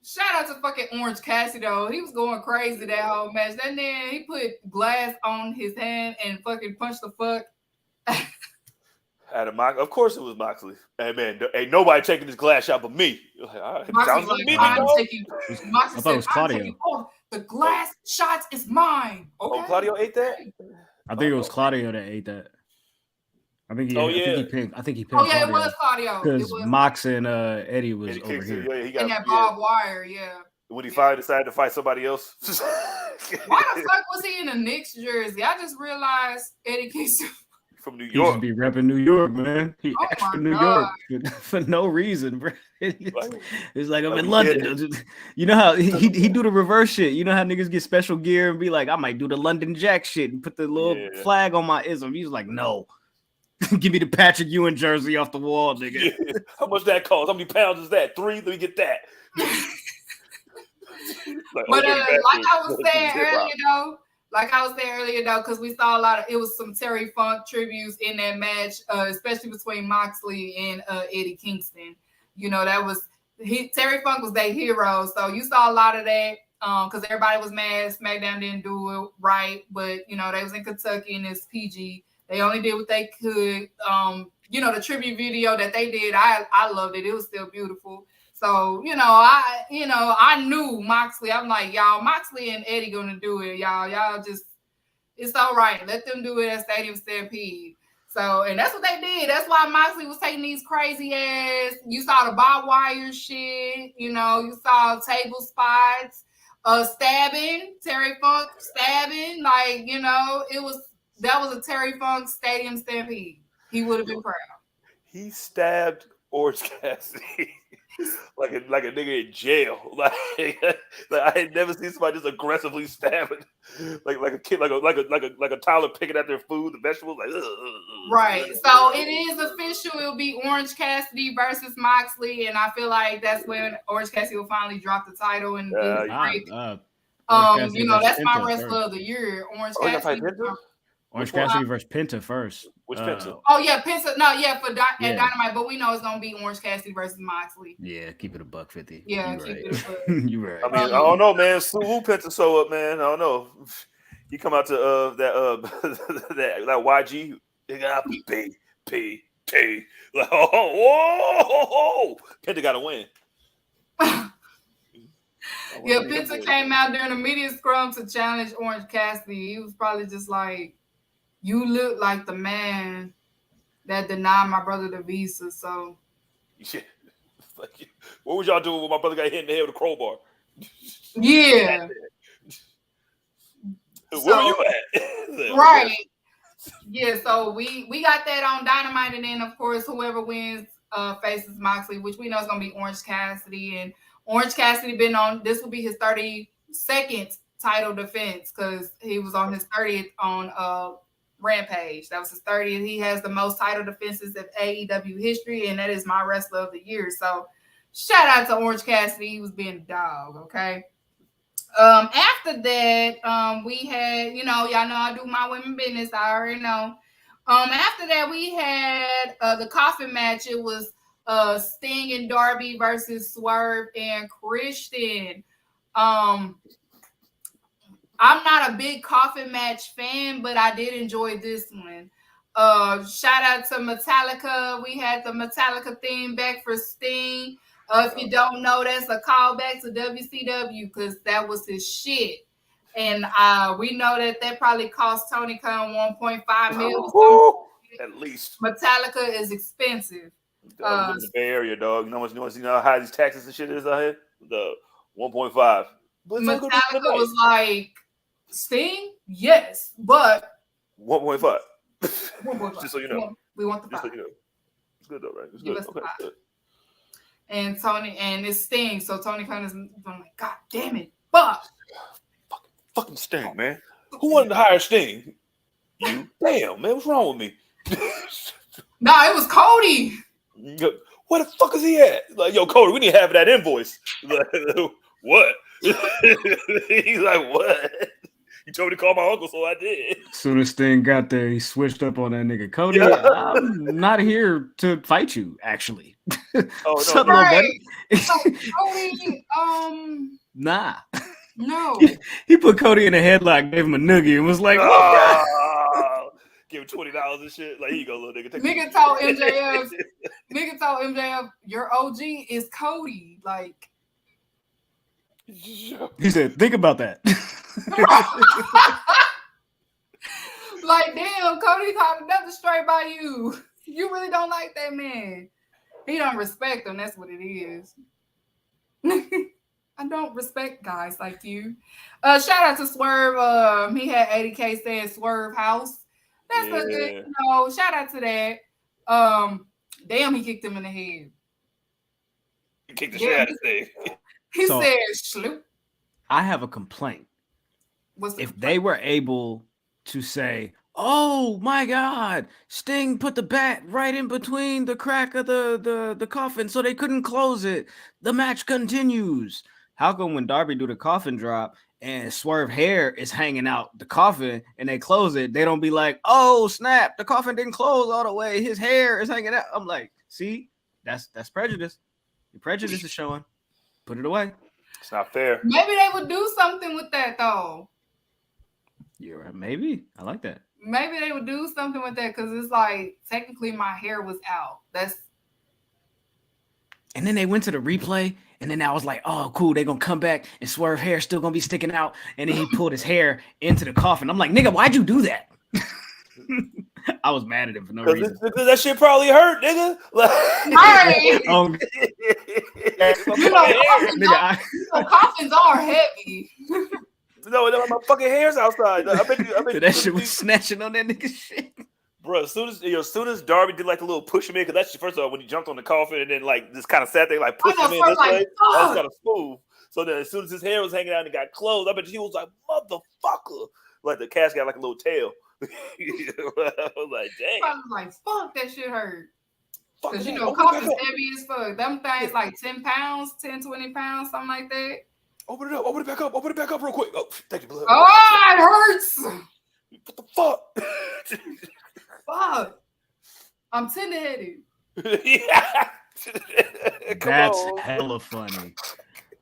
Shout out to fucking Orange Cassidy though. He was going crazy that whole match. That man, he put glass on his hand and fucking punched the fuck. Of course it was Moxley. Hey man, ain't nobody taking this glass shot but me. Like, all right. Moxley's like, Moxley said, it was Claudio. The glass shots is mine. Okay. Oh, Claudio ate that? I think it was Claudio that ate that. I think he picked. I think he picked. Oh yeah, it was Claudio. Because Mox and Eddie was Eddie over Kingston, here. Yeah, and that barbed wire, yeah. When he finally decided to fight somebody else. Why the fuck was he in a Knicks jersey? I just realized Eddie Kingston from New He York. should be repping New York, man. He extra New York for no reason, bro. It's like I'm in London. You know how he do the reverse shit. You know how niggas get special gear and be like, I might do the London Jack shit and put the little flag on my ism. He's like, no. Give me the Patrick Ewing jersey off the wall, nigga. Yeah. How much that cost? How many pounds is that? 3? Let me get that. But like I was saying earlier though, because we saw a lot of, it was some Terry Funk tributes in that match, especially between Moxley and Eddie Kingston. You know, that was Terry Funk was their hero, so you saw a lot of that. Because everybody was mad SmackDown didn't do it right, but you know they was in Kentucky and it's PG. They only did what they could. You know, the tribute video that they did, I loved it. It was still beautiful. So, I knew Moxley. I'm like, y'all, Moxley and Eddie gonna do it. Y'all just, it's all right. Let them do it at Stadium Stampede. So, and that's what they did. That's why Moxley was taking these crazy ass. You saw the barbed wire shit. You know, you saw table spots, stabbing, Terry Funk stabbing. Like, you know, that was a Terry Funk Stadium Stampede. He would have been proud. He stabbed Orange Cassidy like a nigga in jail. Like I had never seen somebody just aggressively stabbing like a kid, like a toddler picking at their food, the vegetables. Like, right. So it is official. It'll be Orange Cassidy versus Moxley, and I feel like that's when Orange Cassidy will finally drop the title and Cassidy that's my wrestler of the year. Orange Cassidy. Orange Cassidy versus Penta first. Which Penta? Oh yeah, Penta. No, yeah, for at Dynamite, but we know it's gonna be Orange Cassidy versus Moxley. Yeah, keep it $150. Yeah, you keep right. it a buck. You right. I mean, I don't know, man. Who Penta sew up, man? I don't know. You come out to that YG, they got P. Like, whoa, Penta got to win. Yeah, Penta came out during the media scrum to challenge Orange Cassidy. He was probably just like, "You look like the man that denied my brother the visa." So, yeah. What was y'all doing when my brother got hit in the head with a crowbar? Yeah. Where were you at? Right. Yeah, so we got that on Dynamite, and then of course whoever wins faces Moxley, which we know is gonna be Orange Cassidy. And Orange Cassidy this will be his 32nd title defense because he was on his 30th on Rampage. That was his 30th. He has the most title defenses of AEW history, and that is my wrestler of the year. So shout out to Orange Cassidy. He was being a dog, okay? After that, we had, y'all know I do my women business. I already know. After that, we had the Coffin match. It was Sting and Darby versus Swerve and Christian. I'm not a big Coffin match fan, but I did enjoy this one. Shout out to Metallica. We had the Metallica theme back for Sting. If you don't know, that's a callback to WCW because that was his shit. And we know that probably cost Tony Khan $1.5 million. At least. Metallica is expensive. In the Bay Area, dog. You know how high these taxes and shit is out here? The 1.5. Metallica was like, Sting? Yes, but 1.5. 1.5. Just so you know. We want the 5. Just so you know. It's good though, right? It's Give good. us the Okay, 5. good. And Tony, and it's Sting. So Tony Khan is going like, God damn it. But fucking Sting, man. Who wanted to hire Sting? You. Damn, man. What's wrong with me? Nah, it was Cody. Where the fuck is he at? Like, yo, Cody, we need to have that invoice. Like, what? He's like, what? You told me to call my uncle, so I did. As soon as Sting got there, he switched up on that nigga. Cody, I'm not here to fight you, actually. Oh, no. Right. Cody, nah. No. He put Cody in a headlock, gave him a noogie, and was like, give him $20 and shit. Like, here you go, little nigga. Nigga told MJF, your OG is Cody. Like, he said, think about that. like, damn, Cody called nothing straight by you. You really don't like that man. He don't respect him. That's what it is. I don't respect guys like you. Shout out to Swerve. He had 80K saying Swerve House. That's a good, shout out to that. Damn, he kicked him in the head. He kicked the shit out of his head. He said, "Sloop." I have a complaint. If they were able to say, "Oh my God, Sting put the bat right in between the crack of the coffin, so they couldn't close it. The match continues." How come when Darby do the coffin drop and Swerve hair is hanging out the coffin and they close it, they don't be like, "Oh snap, the coffin didn't close all the way. His hair is hanging out." I'm like, see, that's prejudice. Your prejudice is showing. Put it away. It's not fair. Maybe they would do something with that though. You're right. Maybe. I like that. Maybe they would do something with that because it's like technically my hair was out. And then they went to the replay, and then I was like, "Oh, cool, they're gonna come back and Swerve hair still gonna be sticking out." And then he pulled his hair into the coffin. I'm like, "Nigga, why'd you do that?" I was mad at him for no reason. That shit probably hurt, nigga. Right. Coffins are heavy. No, my fucking hair's outside. I bet you that shit was snatching on that nigga shit. Bro, as soon as Darby did like a little push him in, because that's first of all when he jumped on the coffin and then like this kind of sat there like pushed him in this way, that was kind of smooth. So then as soon as his hair was hanging out and it got closed, I bet he was like, "Motherfucker!" Like the cast got like a little tail. I was like, "Dang!" I was like, "Fuck, that shit hurt." Because coffin's heavy as fuck. Them things like 10 pounds, 10, 20 pounds, something like that. Open it up. Open it back up. Open it back up real quick. Oh, thank you, blood. Oh, it hurts. What the fuck? I'm tender-headed. Yeah. That's on. hella funny.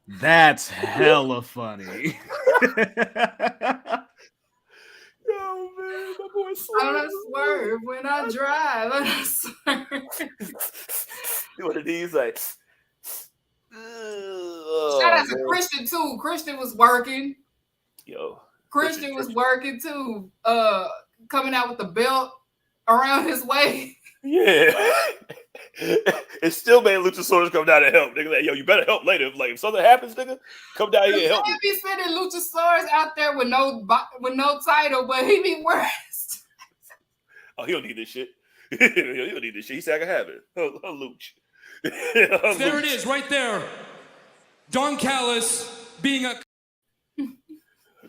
That's hella funny. Oh man, my boy I Swerve. don't swerve when I drive. I don't swerve. One of these like. Shout out to Christian too. Christian was working. Yo. Christian was working too. Coming out with the belt around his waist. Yeah. It still made Luchasaurus come down and help. Nigga, like, yo, you better help later. If something happens, nigga, come down here and help me. He be sending Luchasaurus out there with no title, but he be worse. Oh, he don't need this shit. He don't need this shit. He said I can have it. Luch. There it is, right there. Don Callis being a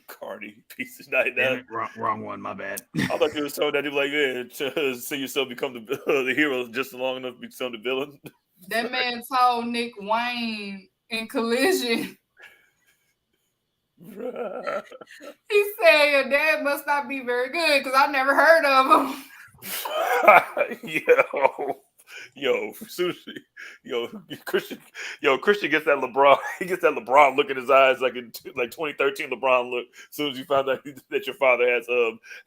Cardi piece of night now. Wrong one, my bad. I thought you was told that you like, man, to see yourself become the hero just long enough to become the villain. That man told Nick Wayne in Collision. He said your dad must not be very good because I never heard of him. Christian gets that LeBron. He gets that LeBron look in his eyes, like in 2013 LeBron look. As soon as you found out that your father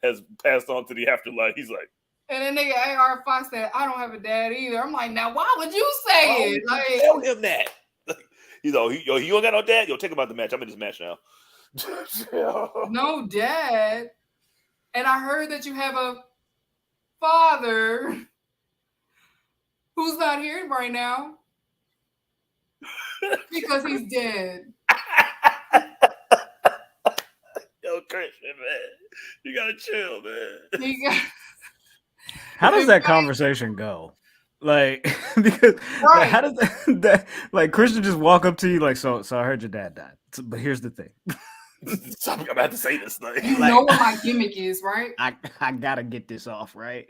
has passed on to the afterlife, he's like. And then nigga AR Fox said, "I don't have a dad either." I'm like, now why would you say it? Like, tell him that. He's like, you don't got no dad. Yo, take him out the match. I'm in this match now. No dad. And I heard that you have a father who's not here right now because he's dead. Yo, Christian, man, you gotta chill, man. How does that conversation go? Like, because right. Like, how does that like Christian just walk up to you like, so I heard your dad died, but here's the thing. I'm about to say this thing. You know what my gimmick is, right? I gotta get this off, right?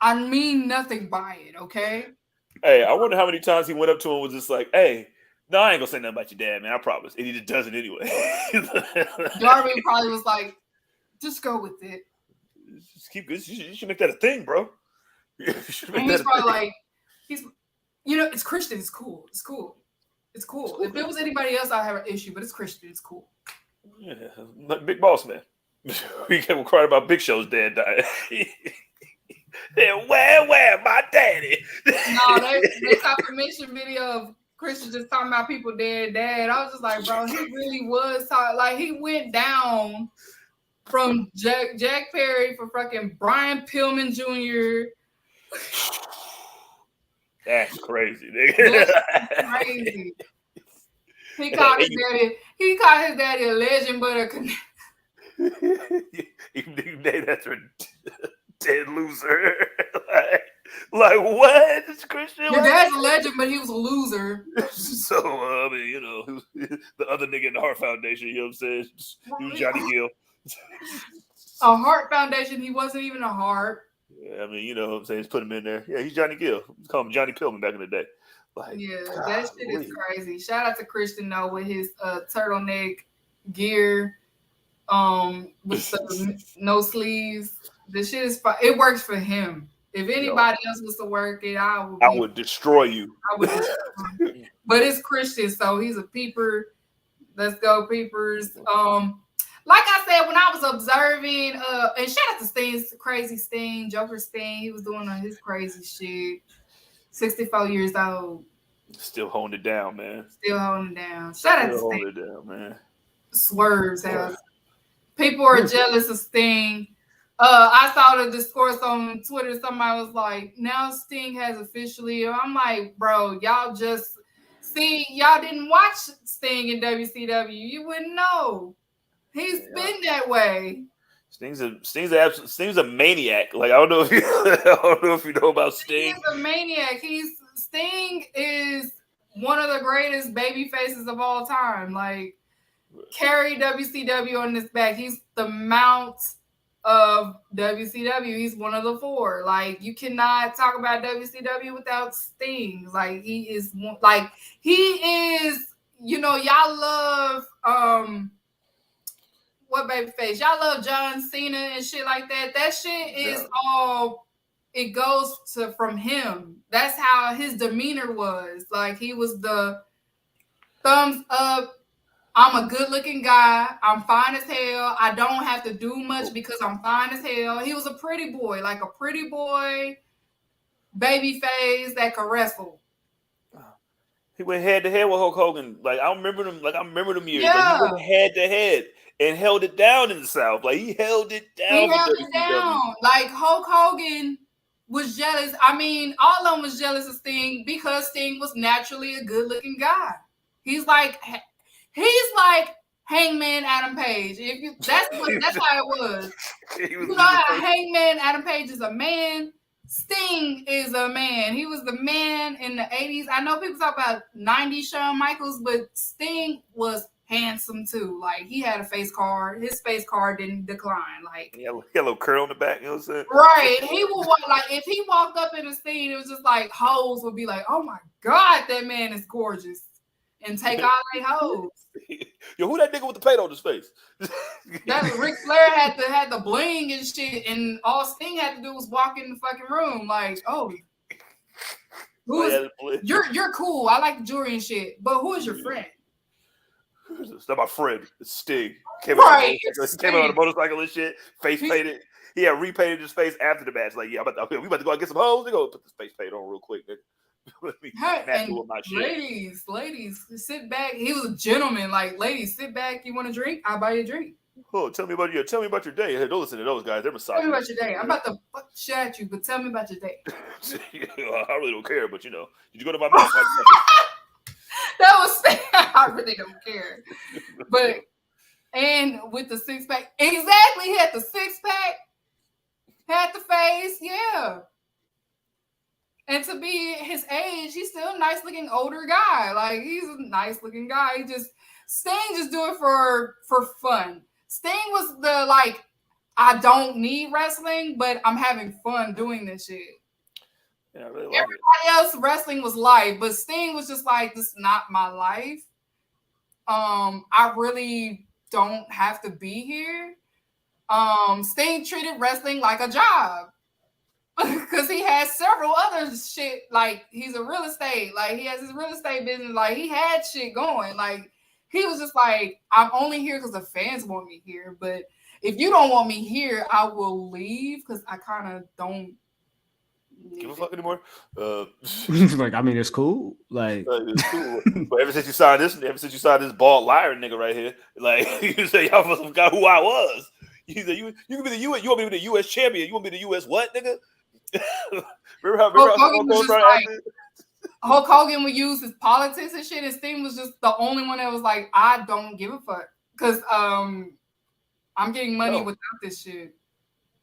I mean nothing by it, okay? Hey, I wonder how many times he went up to him and was just like, hey, no, I ain't gonna say nothing about your dad, man. I promise. And he just does it anyway. Darby probably was like, just go with it. Just keep this. You should make that a thing, bro. And he's probably like, it's Christian. It's cool. It's cool. It's cool. If it was anybody else, I'd have an issue, but it's Christian. It's cool. Yeah, like Big Boss Man. We kept crying about Big Show's dad dying. Where my daddy? No, they confirmation video of Christian just talking about people dead dad. I was just like, bro, he really was talking. Like, he went down from Jack Perry for fucking Brian Pillman Jr. That's crazy, nigga. That's crazy. He called his daddy a legend, but you named after a dead loser. like what? It's Christian. Your dad's a legend, but he was a loser. So I mean, the other nigga in the Heart Foundation, you know what I'm saying? He was Johnny Gill. A Heart Foundation, he wasn't even a heart. Yeah, I mean, you know what I'm saying? Just put him in there. Yeah, he's Johnny Gill. We call him Johnny Pillman back in the day. Like, yeah, that shit is crazy. Shout out to Christian though with his turtleneck gear, with the no sleeves. The shit is it works for him. If anybody else was to work it, I would destroy you. I would destroy him. But it's Christian, so he's a peeper. Let's go, peepers. Like I said, when I was observing, and shout out to Sting's crazy Sting, Joker Sting, he was doing his crazy shit. 64 years old. Still holding it down, man. Still holding it down. Shout out to Sting. Holding it down, man. Swerve's house. People are jealous of Sting. I saw the discourse on Twitter. Somebody was like, now Sting has officially. I'm like, bro, y'all didn't watch Sting in WCW. You wouldn't know. He's been that way. Sting's a maniac. Like I don't know if you know about Sting. He's a maniac. Sting is one of the greatest baby faces of all time. Like, carry WCW on his back. He's the mount of WCW. He's one of the four. Like, you cannot talk about WCW without Sting. Like, he is, y'all love, what baby face? Y'all love John Cena and shit like that. That shit is all it goes to from him. That's how his demeanor was. Like he was the thumbs up. I'm a good-looking guy. I'm fine as hell. I don't have to do much because I'm fine as hell. He was a pretty boy, like a pretty boy, baby face that could wrestle. He went head to head with Hulk Hogan. Like I remember them years. Yeah. Like, he went head to head and held it down in the South. Like he held it down. He held it down. Like Hulk Hogan was jealous. I mean, all of them was jealous of Sting because Sting was naturally a good-looking guy. He's like Hangman Adam Page. That's how it was. You know how Hangman Adam Page is a man. Sting is a man. He was the man in the 80s. I know people talk about 90s Shawn Michaels, but Sting was handsome too. Like he had a face card. His face card didn't decline. Like he had a little curl in the back. You know what I'm saying? Right. He would walk like if he walked up in the scene, it was just like hoes would be like, "Oh my God, that man is gorgeous," and take all their hoes. Yo, who that nigga with the paint on his face? That Ric Flair had the bling and shit, and all Sting had to do was walk in the fucking room. Like, oh, you're cool. I like the jewelry and shit, but who is your friend? It's not my friend. It's Sting. Came Right. Came out on a motorcycle and shit. Face painted. He had repainted his face after the match. Like, yeah, we about to go out get some hoes. We go put this face paint on real quick, nigga. Ladies, sit back. He was a gentleman. Like, ladies, sit back. You want a drink? I'll buy you a drink. Oh, tell me about your day. Hey, don't listen to those guys. They're massaging. Tell me about your day. I'm about to fuck shit at you, but tell me about your day. I really don't care, but did you go to my mouth? That was I really don't care. But and with the 6-pack, exactly. He had the 6-pack, had the face, yeah. And to be his age, he's still a nice looking older guy. Like he's a nice looking guy. Sting just do it for fun. Sting was the like, I don't need wrestling, but I'm having fun doing this shit. Yeah, I really like Everybody else wrestling was life, but Sting was just like, this is not my life. I really don't have to be here. Sting treated wrestling like a job because he has several other shit. Like he's a real estate, like he has his real estate business. Like he had shit going. Like he was just like, I'm only here because the fans want me here. But if you don't want me here, I will leave because I kind of don't give a fuck anymore. Like, I mean, it's cool. Like, it's cool. But ever since you saw this bald liar nigga right here, like you say y'all must have got who I was. You say you can be the US. You want me to be the US champion? You want me to be the US what, nigga? remember how Hulk Hogan would use his politics and shit, and Sting was just the only one that was like, I don't give a fuck because I'm getting money without this shit.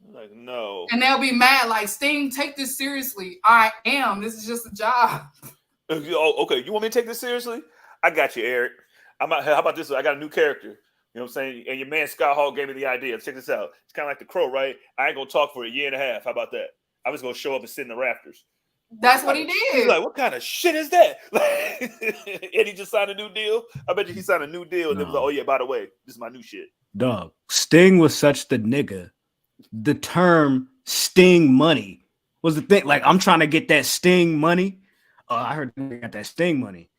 Like, no. And they'll be mad, like, Sting, take this seriously. I am. This is just a job. Oh, okay. You want me to take this seriously? I got you, Eric. How about this? I got a new character. You know what I'm saying? And your man Scott Hall gave me the idea. Check this out. It's kind of like the Crow, right? I ain't going to talk for a year and a half. How about that? I was going to show up and sit in the rafters. That's what he did. He's like, what kind of shit is that? And he just signed a new deal. I bet you he signed a new deal. And it was like, oh, yeah, by the way, this is my new shit. Dog. Sting was such the nigga. The term Sting money was the thing. Like, I'm trying to get that Sting money. I heard I got that Sting money.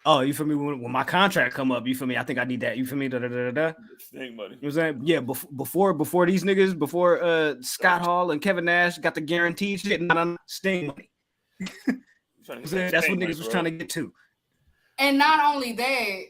Oh, you feel me? When my contract come up, you feel me? I think I need that. You feel me? Sting money. You know what I'm saying? Yeah, before these niggas, before Scott Hall and Kevin Nash got the guaranteed shit, Sting money. That's what niggas was trying to get to. And not only that,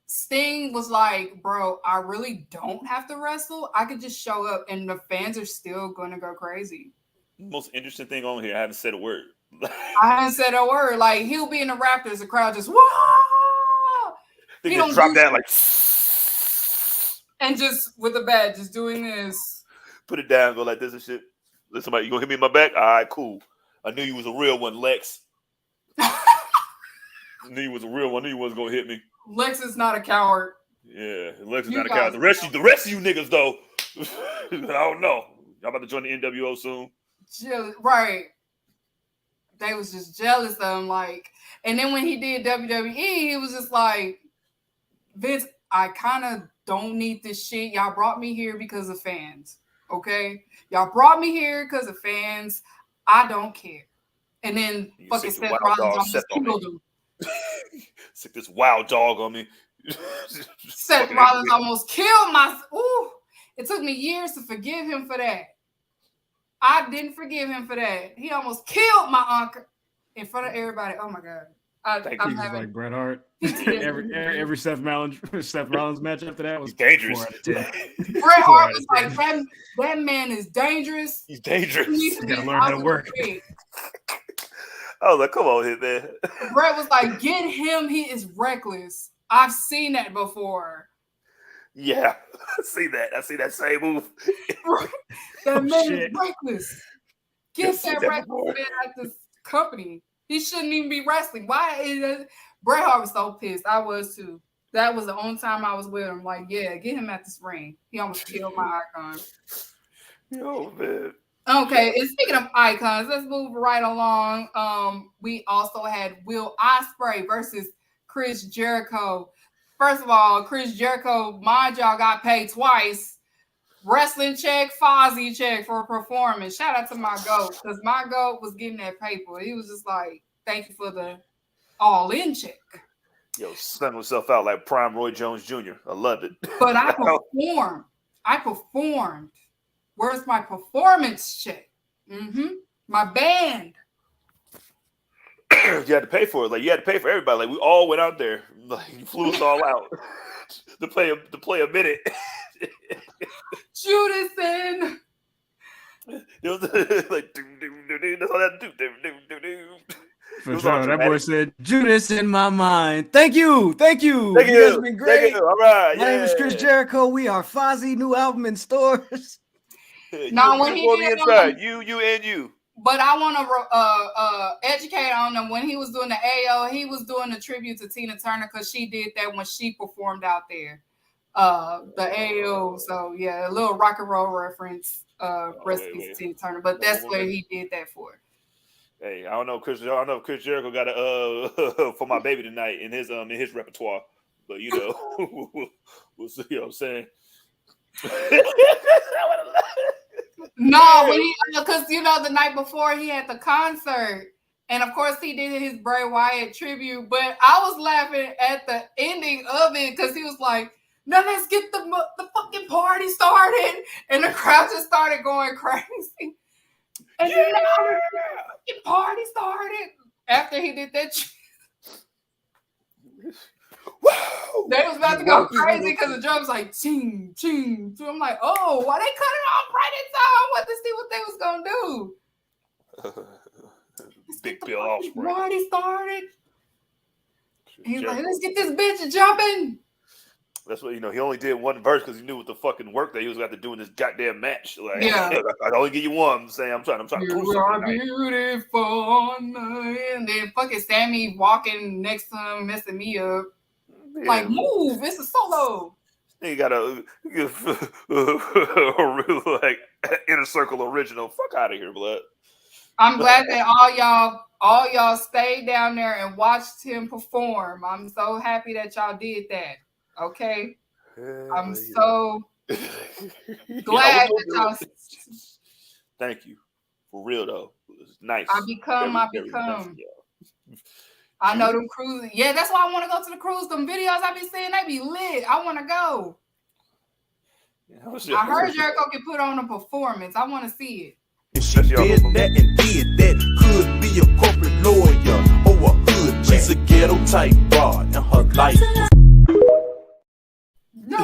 Sting was like, bro, I really don't have to wrestle. I could just show up and the fans are still going to go crazy. Most interesting thing on here, I haven't said a word. I haven't said a word. Like, he'll be in the Raptors, the crowd just, whoa! He just drop down like... And just with the bat, just doing this. Put it down, go like this and shit. Listen, somebody, you gonna hit me in my back? All right, cool. I knew you was a real one, Lex. I knew you was a real one. I knew you wasn't gonna hit me. Lex is not a coward. Yeah, Lex is not a coward. The rest of you niggas, though, I don't know. Y'all about to join the NWO soon? Right. They was just jealous of him, like. And then when he did WWE, he was just like, Vince, I kind of don't need this shit. Y'all brought me here because of fans, okay? Y'all brought me here because of fans. I don't care. And then You fucking sick your Seth wild Rollins dog Seth almost on me. killed him. Sick this wild dog on me. Seth Rollins almost killed my. Ooh, it took me years to forgive him for that. I didn't forgive him for that. He almost killed my uncle in front of everybody. Oh my god! I'm like Bret Hart. every Seth Rollins match after that was dangerous. 4 out of 10. Bret Hart was like, that man is dangerous. He's dangerous. He's got to learn how to work. I was like, come on, hit man. Brett was like, get him. He is reckless. I've seen that before. Yeah, I see that. I see that same move. That man is reckless. Get that reckless man at this company. He shouldn't even be wrestling. Why is it? Bret Hart was so pissed. I was too. That was the only time I was with him. Like, yeah, get him at this ring. He almost killed my icon. Yo, man. Okay, and speaking of icons, let's move right along. We also had Will Ospreay versus Chris Jericho. First of all, Chris Jericho, mind y'all, got paid twice. Wrestling check, Fozzy check for a performance. Shout out to my GOAT, because my GOAT was getting that paper. He was just like, thank you for the all-in check. Yo, snugged himself out like Prime Roy Jones Jr. I love it. But I performed. Where's my performance check? My band. You had to pay for it. Like, you had to pay for everybody. Like, we all went out there. Like, you flew us all out to play a minute. Judas in. It was like, that's all that do. For sure. That boy said, Judas in my mind. Thank you. Thank you. You guys have been great. Thank you. All right. My name is Chris Jericho. We are Fozzy. New album in stores. Now, when he did inside, you and you. But I want to educate on him. When he was doing the AO, he was doing a tribute to Tina Turner because she did that when she performed out there. The AO. So yeah, a little rock and roll reference. Rest in peace to Tina Turner. But that's where he did that for. Hey, I don't know if Chris Jericho got a for my baby tonight in his repertoire. But you know, we'll see. You know what I'm saying? No, because you know the night before he had the concert, and of course he did his Bray Wyatt tribute. But I was laughing at the ending of it because he was like, "Now let's get the fucking party started," and the crowd just started going crazy. And then the fucking party started after he did that. They was about to go crazy because the drums like ching ching. So I'm like, oh, why they cut it off right in time? I wanted to see what they was gonna do. Big Bill Ospreay. Party started. He's like, let's get this bitch jumping. That's what, he only did one verse because he knew what the fucking work that he was going to have to do in this goddamn match. Like, yeah. I only give you one. I'm saying I'm trying to prove something. You are beautiful. And then fucking Sammy walking next to him, messing me up. Yeah. Like, move. It's a solo. He got a like inner circle original. Fuck out of here, blood. I'm glad that all y'all stayed down there and watched him perform. I'm so happy that y'all did that. Okay, I'm so glad that y'all. Thank you, for real though. It's nice. I become. Nice, yeah. I know them cruises. Yeah, that's why I want to go to the cruise. Them videos I be seeing, they be lit. I want to go. I heard Jericho can put on a performance. I want to see it. If she did that and did that, could be a corporate lawyer or a hood. She's a ghetto type broad, and her life. No,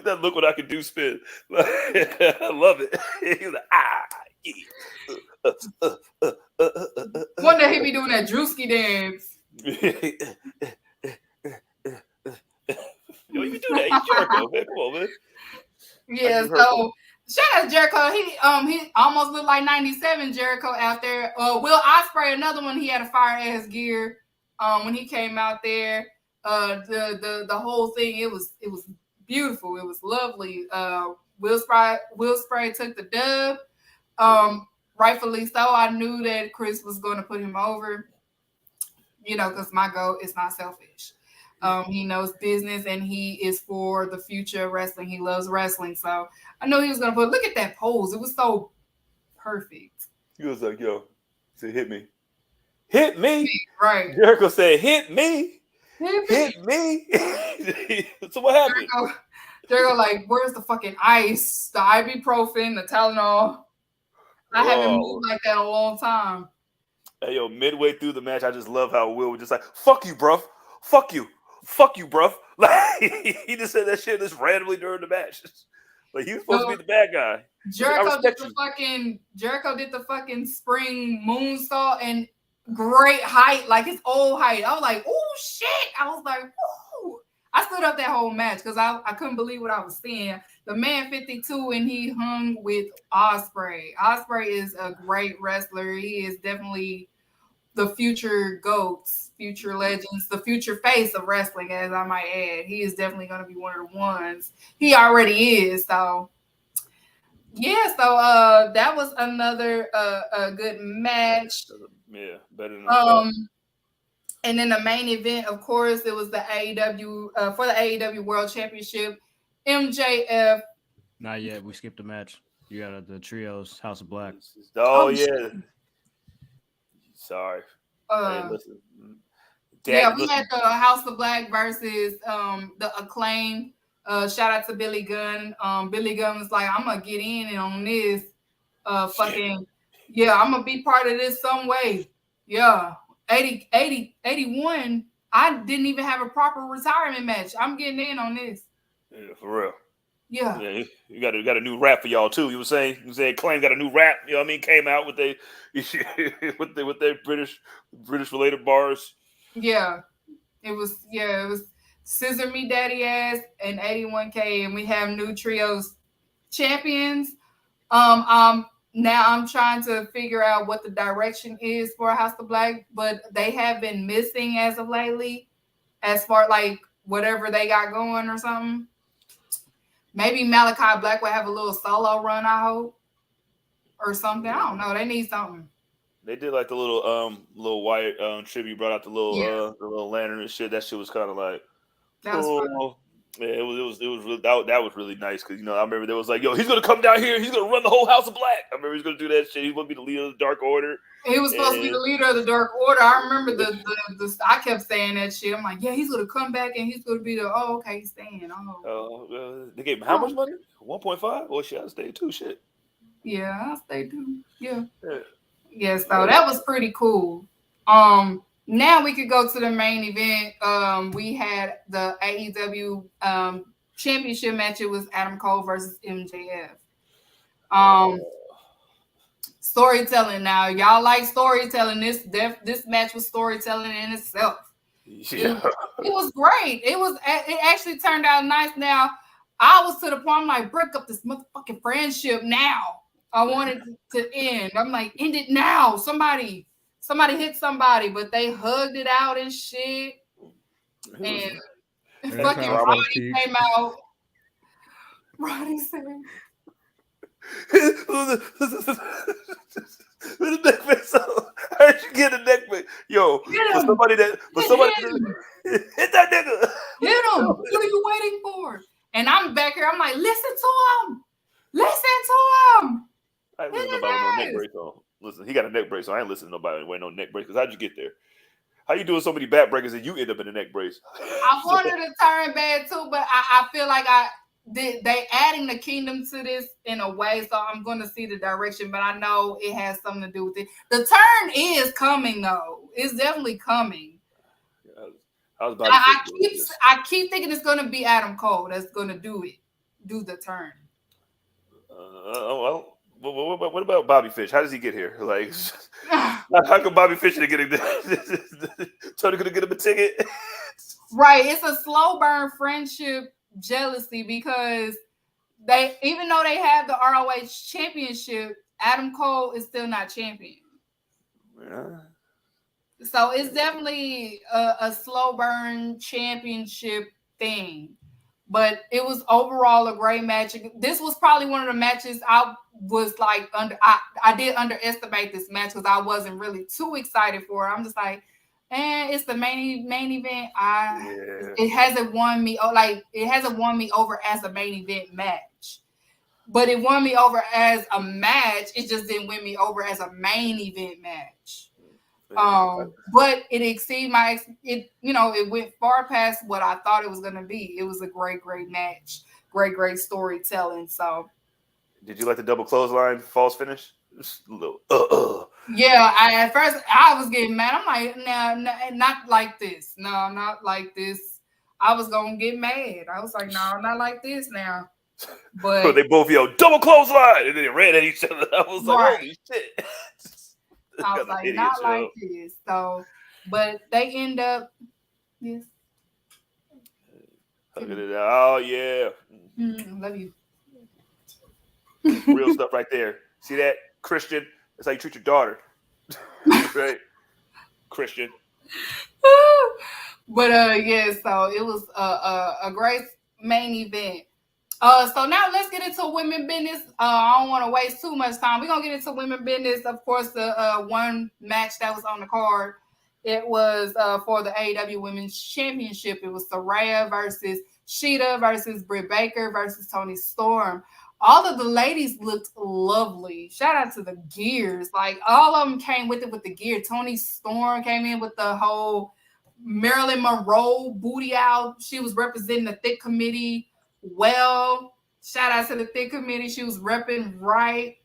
that look what I can do spin. I love it. He's like, one day he be doing that Drewski dance. Yo, you do that. You Jericho, man. Come on, man. Yeah, so shout out to Jericho. He almost looked like 97 Jericho out there. Will Ospreay, another one, he had a fire ass gear when he came out there. The whole thing, it was beautiful. It was lovely. Will Ospreay took the dub. Rightfully so. I knew that Chris was going to put him over, because my goal is not selfish. He knows business, and he is for the future of wrestling. He loves wrestling, so I know he was gonna put. Look at that pose; it was so perfect. He was like, "Yo," he said, "Hit me, hit me." Right. Jericho said, "Hit me, hit me." So what happened? Jericho like, "Where's the fucking ice? The ibuprofen, the Tylenol?" I haven't moved like that in a long time. Hey, yo, midway through the match, I just love how Will was just like, "Fuck you, bruv. Fuck you. Fuck you, bruv." Like, he just said that shit just randomly during the match. Like, he was supposed to be the bad guy. Jericho did the fucking spring moonsault and great height, like his old height. I was like, "Oh shit." I was like, "Woo." I stood up that whole match because I couldn't believe what I was seeing. The man 52 and he hung with Ospreay. Ospreay is a great wrestler. He is definitely the future GOATs, future legends, the future face of wrestling, as I might add. He is definitely going to be one of the ones. He already is. So, yeah. So that was another a good match. Yeah, better than and then the main event, of course, it was the AEW for the AEW World Championship. MJF. Not yet. We skipped a match. You got the trios, House of Black. Oh yeah. Sorry. Hey, listen. We had the House of Black versus the Acclaimed. Shout out to Billy Gunn. Billy Gunn was like, "I'm gonna get in on this. I'm gonna be part of this some way." Yeah. 81. I didn't even have a proper retirement match. I'm getting in on this. Yeah, for real. Yeah. You got a new rap for y'all too. You were saying Acclaim got a new rap. You know what I mean? Came out with with their British related bars. Yeah. It was Scissor Me Daddy Ass and 81K, and we have new trios champions. Now I'm trying to figure out what the direction is for House of Black, but they have been missing as of lately, as far like whatever they got going or something. Maybe Malakai Black will have a little solo run, I hope, or something. I don't know. They need something. They did like the little Wyatt tribute, brought out the little lantern and shit. That shit was kind of like, that was fun. Yeah, it was really, that was really nice because I remember there was like, "Yo, he's gonna come down here, he's gonna run the whole House of Black." I remember he's gonna do that shit. He's gonna be the leader of the Dark Order. He was supposed to be the leader of the Dark Order. I remember the I kept saying that shit. I'm like, yeah, he's gonna come back and he's gonna be he's staying. They gave him how much money? 1.5? Well, shit, I stayed too. Shit. Yeah, I stayed too. Yeah. So that was pretty cool. Now we could go to the main event. We had the AEW championship match. It was Adam Cole versus MJF. Storytelling. Now, y'all like storytelling. This match was storytelling in itself. Yeah. It was great. It actually turned out nice. Now, I was to the point I'm like, break up this motherfucking friendship now. I wanted to end. I'm like, end it now. Somebody hit somebody, but they hugged it out and shit. And fucking Roddy came out. Roddy said, the neck brace. I heard you get a neck brace. Yo, for somebody hit that nigga. Hit him. What are you waiting for? And I'm back here. I'm like, listen to him. I ain't listening to nobody with no neck brace on. Listen, he got a neck brace, so I ain't listening to nobody wearing no neck brace. Because how'd you get there? How you doing so many back breakers and you end up in a neck brace? I wanted to turn bad too, but I feel like they adding the kingdom to this in a way, so I'm going to see the direction, but I know it has something to do with it. The turn is coming, though. It's definitely coming. I keep thinking it's going to be Adam Cole that's going to do the turn. What about Bobby Fish? How does he get here? Like, how come Bobby Fish didn't get him? Tony could have get him a ticket. Right. It's a slow burn friendship jealousy because even though they have the ROH championship, Adam Cole is still not champion. Yeah. So it's definitely a slow burn championship thing. But it was overall a great match. This was probably one of the matches I was like I did underestimate this match because I wasn't really too excited for it. I'm just like, and it's the main event. It hasn't won me over as a main event match, but it won me over as a match. It just didn't win me over as a main event match. But it exceeded it went far past what I thought it was going to be. It was a great match, great storytelling. So, did you like the double clothesline false finish? Just a little, Yeah, at first I was getting mad. I'm like, no, not like this. No, not like this. I was gonna get mad. I was like, no, not like this now. But they both yelled double clothesline, and then they ran at each other. I was like, holy shit. I was like, not like this. So, but they end up, yes. Oh yeah. Love you. Real stuff right there. See that, Christian? That's how you treat your daughter, right? Christian. But yeah, so it was a great main event. So now let's get into women business. I don't want to waste too much time. We're gonna get into women business. Of course, the one match that was on the card, it was for the AEW Women's Championship. It was Saraya versus Shida versus Britt Baker versus Toni Storm. All of the ladies looked lovely. Shout out to the gears. Like, all of them came with the gear. Toni Storm came in with the whole Marilyn Monroe booty out. She was representing the Thick Committee well. Shout out to the Thick Committee. She was repping right.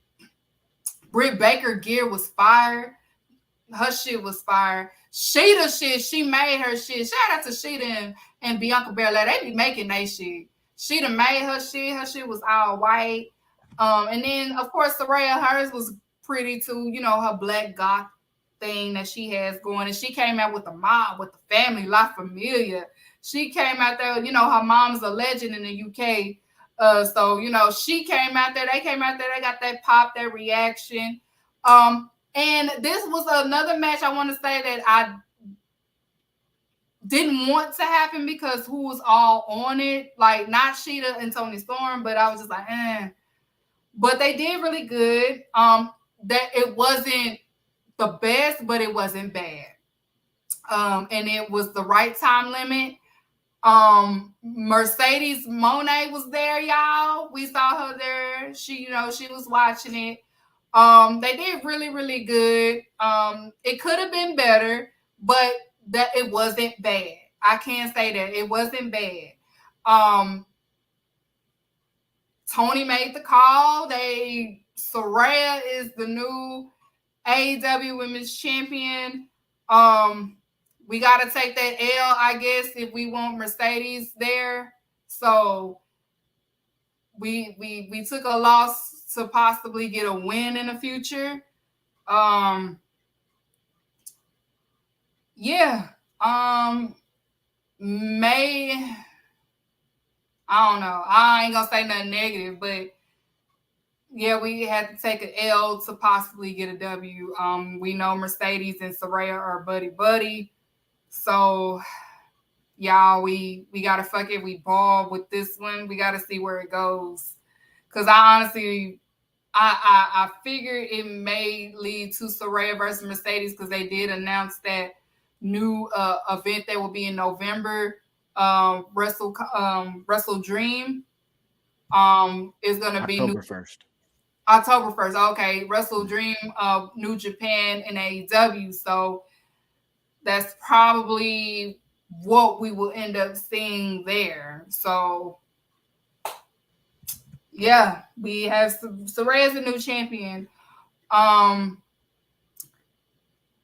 Britt Baker gear was fire. Her shit was fire. Shida shit, she made her shit. Shout out to Shida and Bianca Belair. They be making they shit. Shida made her shit. Her shit was all white. And then, of course, Saraya, hers was pretty too. You know, her black goth thing that she has going. And she came out with the mob, with the family, La Familia. She came out there, you know, her mom's a legend in the UK. So, you know, she came out there. They came out there. They got that pop, that reaction. And this was another match I want to say that I didn't want to happen because who was all on it, like not Shida and Toni Storm, but I was just like, But they did really good. That it wasn't the best, but it wasn't bad. And it was the right time limit. Mercedes Moné was there, y'all. We saw her there. She, you know, she was watching it. They did really, really good. It could have been better, but that it wasn't bad. I can't say that it wasn't bad. Toni made the call. Saraya is the new AEW Women's Champion. We got to take that L, I guess, if we want Mercedes there. So we took a loss to possibly get a win in the future. Yeah. I don't know. I ain't gonna say nothing negative, but yeah, we had to take an L to possibly get a W. We know Mercedes and Saraya are buddy. So y'all, we gotta fuck it. We ball with this one. We gotta see where it goes. Cause I honestly I figured it may lead to Saraya versus Mercedes because they did announce that new event that will be in November. Wrestle Dream is gonna be October 1st. October 1st. Okay, Wrestle Dream, New Japan and AEW. So that's probably what we will end up seeing there. So yeah, we have Saraya's the new champion.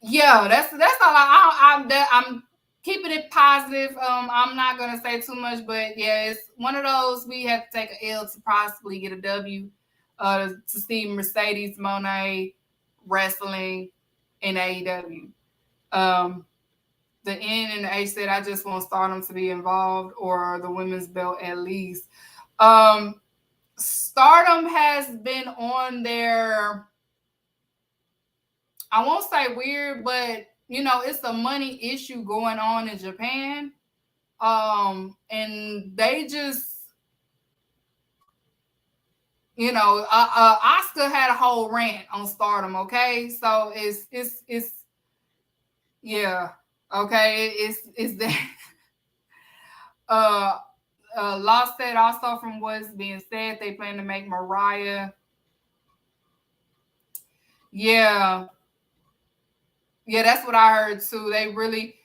Yeah, that's all. I'm keeping it positive. I'm not gonna say too much, but yeah, it's one of those we have to take an L to possibly get a W. To see Mercedes Moné wrestling in AEW. The N and the H said, I just want Stardom to be involved or the women's belt at least. Stardom has been on their, I won't say weird, but you know, it's a money issue going on in Japan. And they just, you know, Asuka had a whole rant on Stardom, okay? So it's yeah. Okay, it's that. Law said also from what's being said, they plan to make Mariah. Yeah, that's what I heard too. They really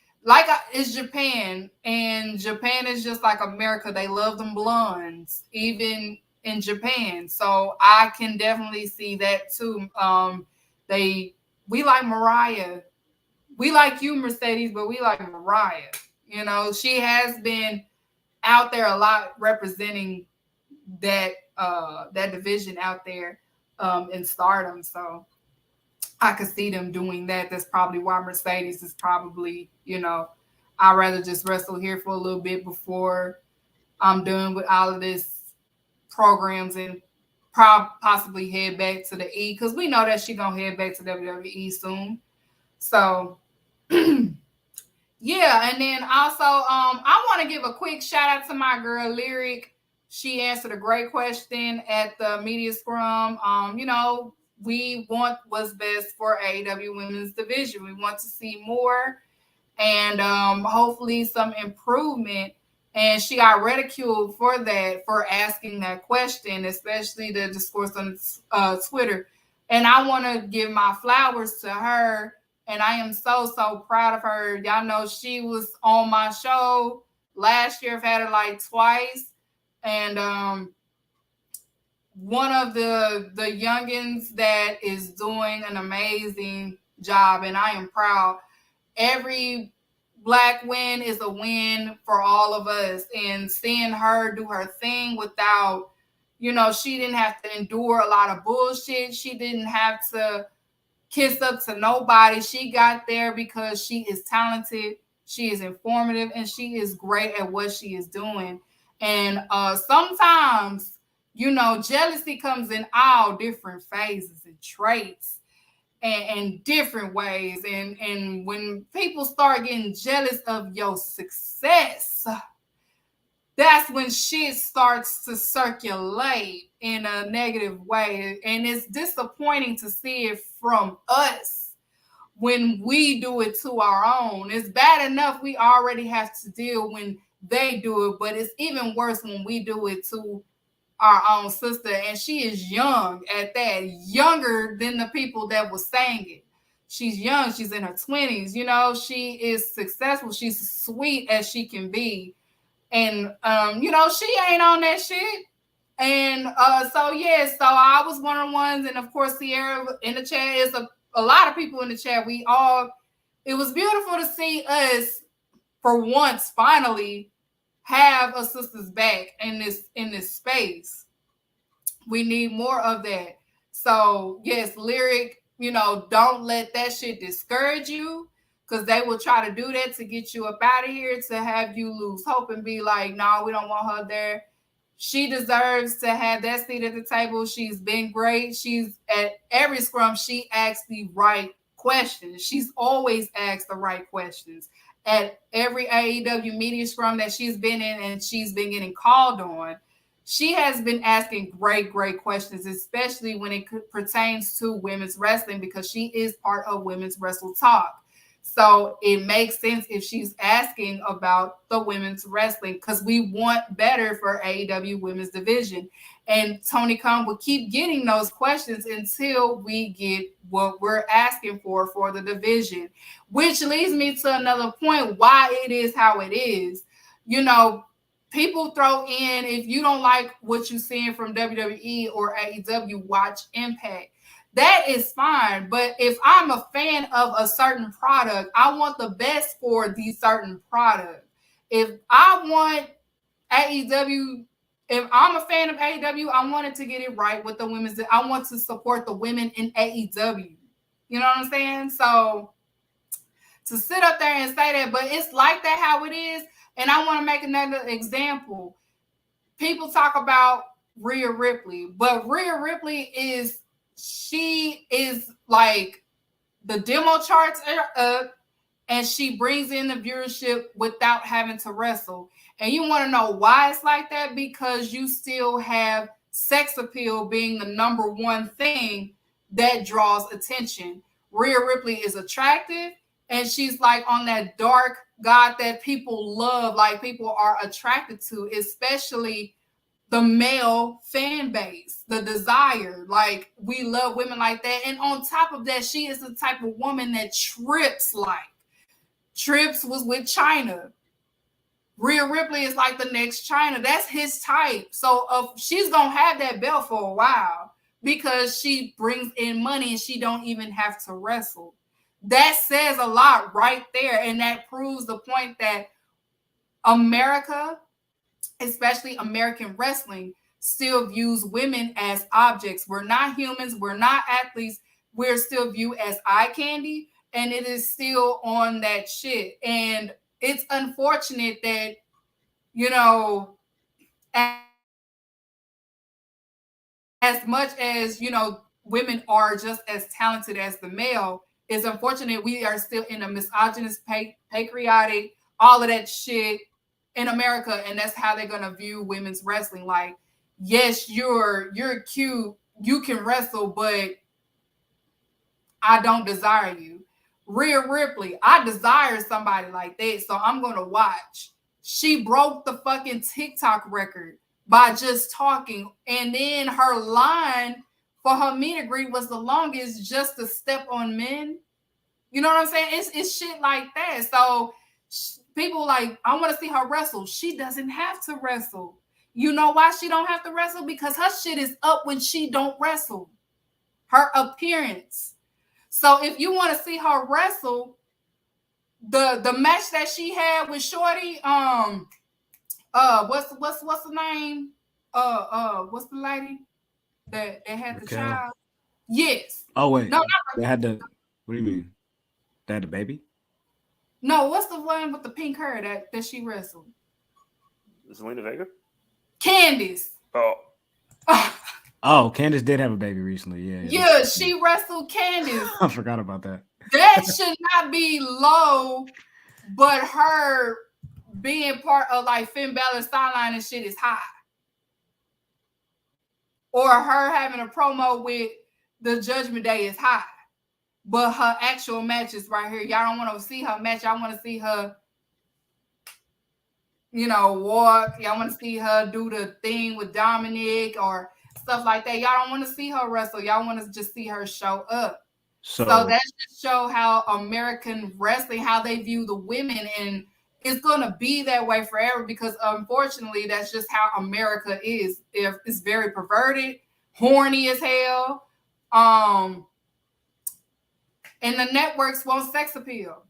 it's Japan, and Japan is just like America. They love them blondes, even in Japan. So I can definitely see that too. We like Mariah. We like you, Mercedes, but we like Mariah. You know, she has been out there a lot representing that division out there in Stardom. So I could see them doing that. That's probably why Mercedes is probably, I'd rather just wrestle here for a little bit before I'm done with all of this programs and possibly head back to the E, because we know that she's going to head back to WWE soon. So, yeah. And then also, I want to give a quick shout out to my girl, Lyric. She answered a great question at the media scrum. We want what's best for AEW Women's Division. We want to see more and hopefully some improvement. And she got ridiculed for that, for asking that question, especially the discourse on Twitter. And I want to give my flowers to her. And I am so, so proud of her. Y'all know she was on my show last year. I've had her like twice. And one of the youngins that is doing an amazing job, and I am proud. Every Black win is a win for all of us, and seeing her do her thing without, she didn't have to endure a lot of bullshit. She didn't have to kiss up to nobody. She got there because she is talented, she is informative, and she is great at what she is doing. And sometimes, jealousy comes in all different phases and traits and different ways. And when people start getting jealous of your success, that's when shit starts to circulate in a negative way. And it's disappointing to see it from us when we do it to our own. It's bad enough we already have to deal when they do it, but it's even worse when we do it to our own sister. And she is young at that, younger than the people that was saying it. She's young. She's in her 20s. She is successful. She's sweet as she can be. And, she ain't on that shit. And so I was one of the ones. And, of course, Sierra in the chat is a lot of people in the chat. It was beautiful to see us, for once, finally, have a sister's back in this space. We need more of that. So, yes, Lyric, don't let that shit discourage you, because they will try to do that to get you up out of here, to have you lose hope and be like, no, we don't want her there. She deserves to have that seat at the table. She's been great. She's at every scrum, she asks the right questions. She's always asked the right questions. At every AEW media scrum that she's been in and she's been getting called on, she has been asking great, great questions, especially when it pertains to women's wrestling, because she is part of Women's Wrestle Talk. So it makes sense if she's asking about the women's wrestling, because we want better for AEW Women's Division. And Tony Khan will keep getting those questions until we get what we're asking for the division, which leads me to another point, why it is how it is. People throw in, if you don't like what you're seeing from WWE or AEW, watch Impact. That is fine. But if I'm a fan of a certain product, I want the best for the certain product. If I'm a fan of AEW, I wanted to get it right with the women's. I want to support the women in AEW. You know what I'm saying? So to sit up there and say that, but it's like that how it is. And I want to make another example. People talk about Rhea Ripley, but Rhea Ripley she is like, the demo charts are up and she brings in the viewership without having to wrestle. And you want to know why it's like that? Because you still have sex appeal being the number one thing that draws attention. Rhea Ripley is attractive and she's like on that dark god that people love, like people are attracted to, especially the male fan base, the desire. Like, we love women like that. And on top of that, she is the type of woman that Trips like. Trips was with China. Rhea Ripley is like the next China. That's his type. So she's going to have that belt for a while because she brings in money and she don't even have to wrestle. That says a lot right there. And that proves the point that America, especially American wrestling, still views women as objects. We're not humans. We're not athletes. We're still viewed as eye candy. And it is still on that shit. And it's unfortunate that, you know, as much as, you know, women are just as talented as the male, it's unfortunate we are still in a misogynist, patriotic, all of that shit in America. And that's how they're going to view women's wrestling. Like, yes, you're cute, you can wrestle, but I don't desire you. Rhea Ripley, I desire somebody like that, so I'm going to watch. She broke the fucking TikTok record by just talking. And then her line for her meet and greet was the longest, just to step on men. You know what I'm saying? It's shit like that. So people like, I want to see her wrestle. She doesn't have to wrestle. You know why she don't have to wrestle? Because her shit is up when she don't wrestle. Her appearance. So if you want to see her wrestle, the match that she had with Shorty, what's the name? What's the lady that had the child? Yes. Oh wait. No, they had the. What do you mean? They had the baby? No, what's the one with the pink hair that she wrestled? Zelina Vega? Candice. Oh. Oh, Candice did have a baby recently. Yeah, she wrestled Candice. I forgot about that. That should not be low, but her being part of like Finn Balor's storyline and shit is high. Or her having a promo with the Judgment Day is high. But her actual match is right here. Y'all don't want to see her match. Y'all want to see her, you know, walk. Y'all want to see her do the thing with Dominic or stuff like that. Y'all don't want to see her wrestle. Y'all want to just see her show up. So that just show how American wrestling, how they view the women, and it's going to be that way forever because unfortunately that's just how America is. It's very perverted, horny as hell. And the networks want sex appeal.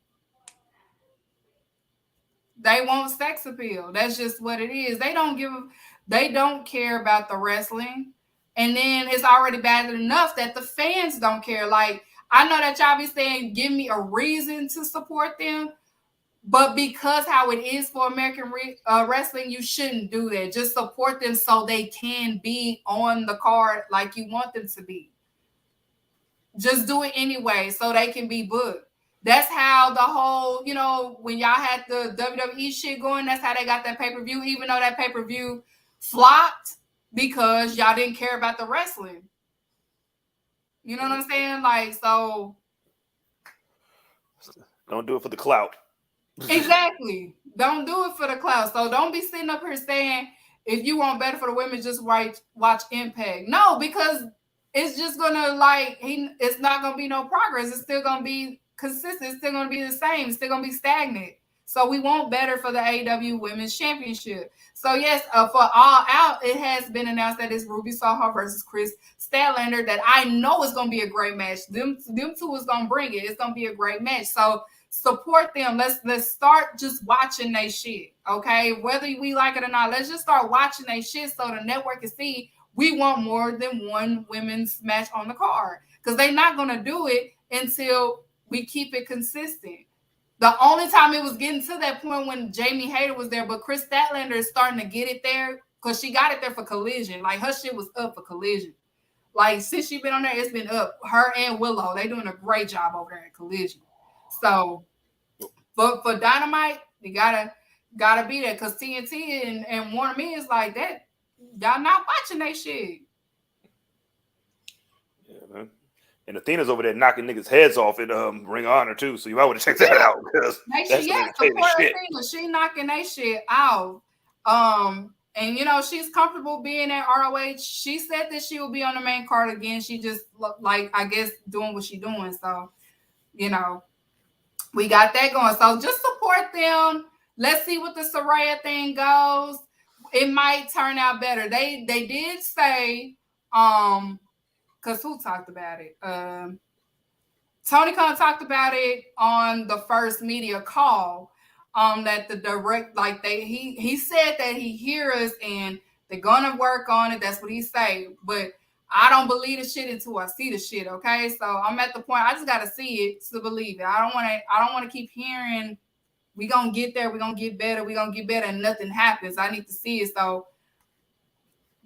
They want sex appeal. That's just what it is. They don't care about the wrestling. And then it's already bad enough that the fans don't care. Like, I know that y'all be saying, give me a reason to support them. But because how it is for American wrestling, you shouldn't do that. Just support them so they can be on the card like you want them to be. Just do it anyway so they can be booked. That's how the whole, you know, when y'all had the WWE shit going, that's how they got that pay-per-view, even though that pay-per-view flopped because y'all didn't care about the wrestling. You know what I'm saying? Like, so. Don't do it for the clout. Exactly. Don't do it for the clout. So don't be sitting up here saying, if you want better for the women, just watch Impact. No, because it's just gonna it's not gonna be no progress. It's still gonna be consistent. It's still gonna be the same. It's still gonna be stagnant. So we want better for the AEW Women's Championship. So yes, for All Out, it has been announced that it's Ruby Soho versus Chris Statlander. That I know is gonna be a great match. Them two is gonna bring it. It's gonna be a great match. So support them. Let's start just watching they shit. Okay, whether we like it or not, let's just start watching they shit so the network can see. We want more than one women's match on the card because they're not going to do it until we keep it consistent. The only time it was getting to that point when Jamie Hayter was there, but Chris Statlander is starting to get it there because she got it there for Collision. Like, her shit was up for Collision. Like, since she's been on there, it's been up. Her and Willow, they doing a great job over there at Collision. So, but for Dynamite, you gotta be there because TNT and Warner Media is like that. Y'all not watching that shit. Yeah, man. And Athena's over there knocking niggas' heads off in Ring of Honor too. So you might want to check that out because that's support Athena. She knocking that shit out. And you know, she's comfortable being at ROH. She said that she will be on the main card again. She just like, I guess, doing what she's doing. So, you know, we got that going. So just support them. Let's see what the Saraya thing goes. It might turn out better. They did say, because who talked about it? Tony Khan talked about it on the first media call. That the direct, like he said that he hears us and they're gonna work on it. That's what he say. But I don't believe the shit until I see the shit. Okay, so I'm at the point I just gotta see it to believe it. I don't want to keep hearing we gonna get there, we gonna get better, and nothing happens. I need to see it. So